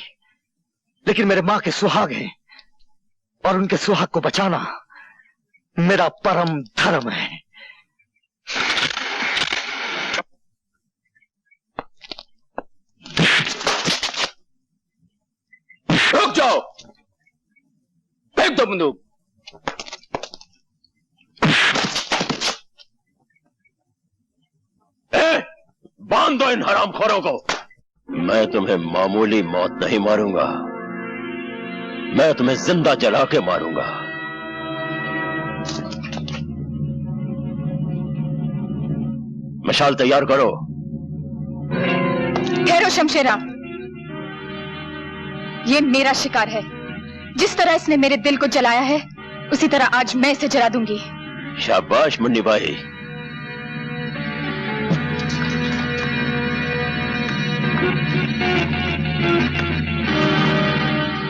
लेकिन मेरे मां के सुहाग हैं और उनके सुहाग को बचाना मेरा परम धर्म है। रुक जाओ, फेंक दो बंदूक। बांध दो इन हरामखोरों को। मैं तुम्हें मामूली मौत नहीं मारूंगा, मैं तुम्हें जिंदा जला के मारूंगा। मशाल तैयार करो। ठहरो शमशेरा, ये मेरा शिकार है, जिस तरह इसने मेरे दिल को जलाया है उसी तरह आज मैं इसे जला दूंगी। शाबाश मुन्नी भाई।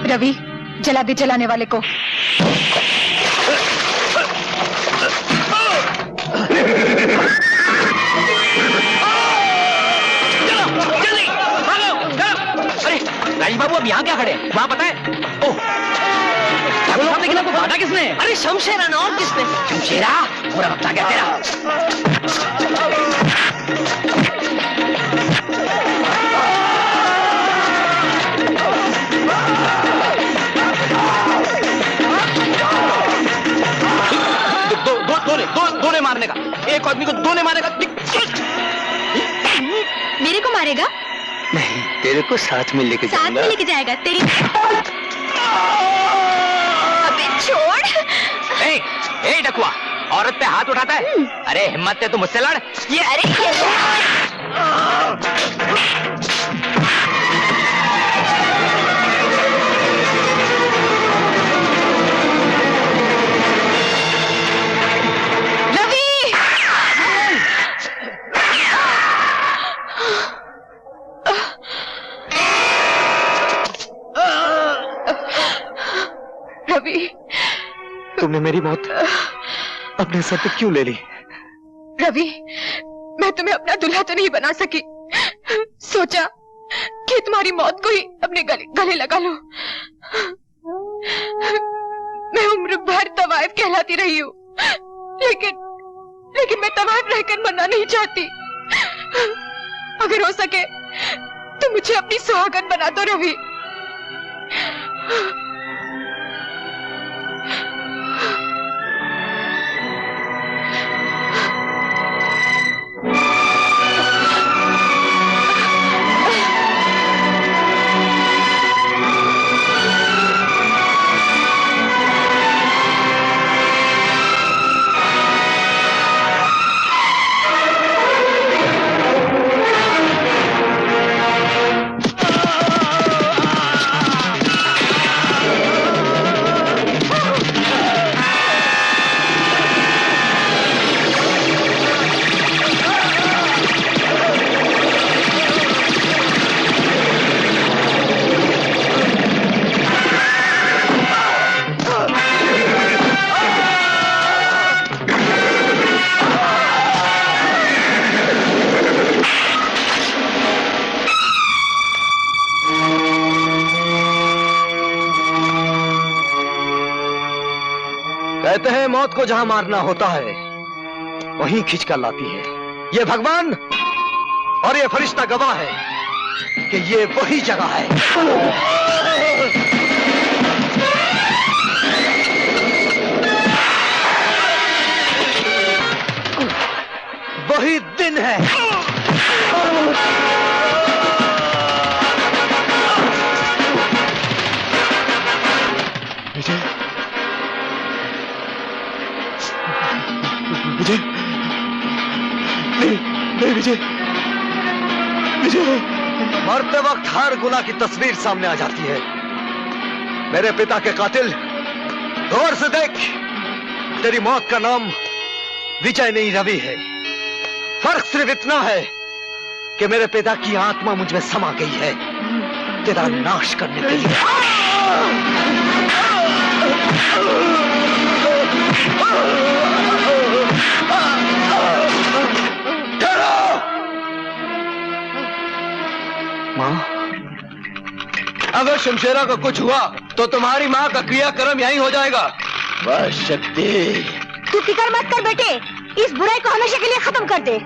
रवि, जला दे जलाने वाले को। राजी बाबू अब यहाँ क्या खड़े? वहाँ पता है? ओह, लेकिन आपको बांधा किसने? अरे शमशेरा ना, और किसने? शमशेरा? पूरा वक्त क्या तेरा? दोने मारने का, एक आदमी को दोने मारने का। मेरे को मारेगा? नहीं, तेरे को साथ में लेके जाऊंगा। साथ में लेके जाएगा तेरी। अबे छोड़। ए डकुआ, औरत पे हाथ उठाता है? अरे हिम्मत है तो मुझसे लड़। ये अरे रवि, तुमने मेरी मौत अपने सर पे क्यों ले ली? रवि, मैं तुम्हें अपना दूल्हा तो नहीं बना सकी, सोचा कि तुम्हारी मौत को ही अपने गले लगा लूं। मैं उम्र भर तवाइफ कहलाती रही हूँ, लेकिन मैं तवाइफ रहकर मरना नहीं चाहती। अगर हो सके तो मुझे अपनी सुहागन बना दो रवि। कहते हैं मौत को जहां मारना होता है वहीं खींच कर लाती है। ये भगवान और ये फरिश्ता गवाह है कि ये वही जगह है। वही दिन है। विजय, नहीं विजय, मरते वक्त हर गुनाह की तस्वीर सामने आ जाती है। मेरे पिता के कातिल, गौर से देख, तेरी मौत का नाम विजय नहीं रवि है। फर्क सिर्फ इतना है कि मेरे पिता की आत्मा मुझ में समा गई है तेरा नाश करने के लिए। माँ, अगर शमशेरा को कुछ हुआ तो तुम्हारी माँ का क्रियाक्रम यहीं हो जाएगा। बस शक्ति, तू फिक्र मत कर बेटे, इस बुराई को हमेशा के लिए खत्म कर दे।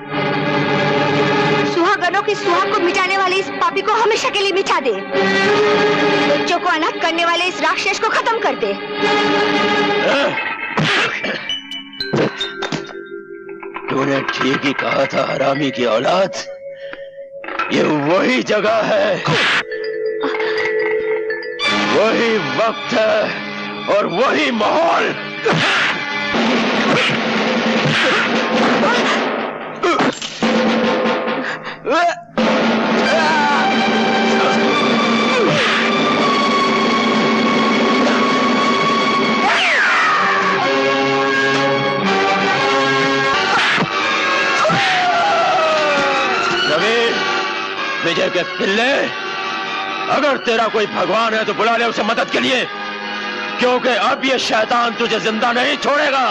सुहागनों की सुहाग को मिटाने वाले इस पापी को हमेशा के लिए मिटा दे। बच्चों को अनाथ करने वाले इस राक्षस को खत्म कर दे। तूने ठीक ही कहा था हरामी की औलाद, ये वही जगह है, वही वक्त है और वही माहौल। विजय के पिल्ले, अगर तेरा कोई भगवान है तो बुला ले उसे मदद के लिए, क्योंकि अब ये शैतान तुझे जिंदा नहीं छोड़ेगा।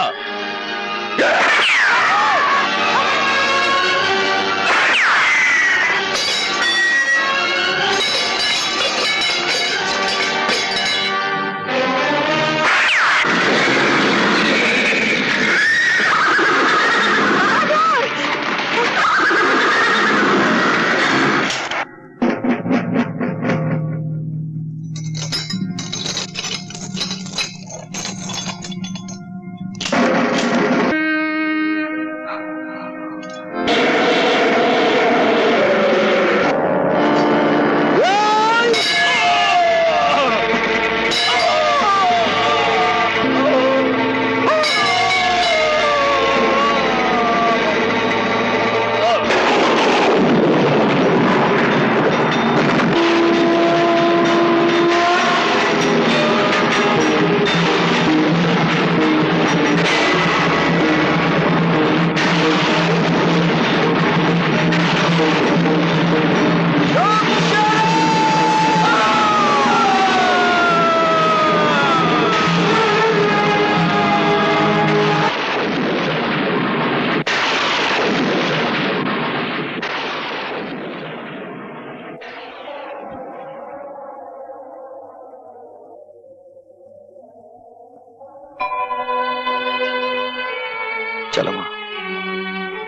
चलो मां।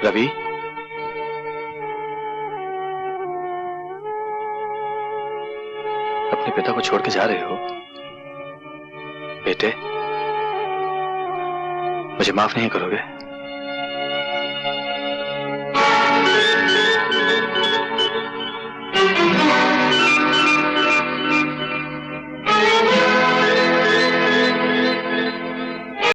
रवि, अपने पिता को छोड़ के जा रहे हो? बेटे, मुझे माफ नहीं करोगे?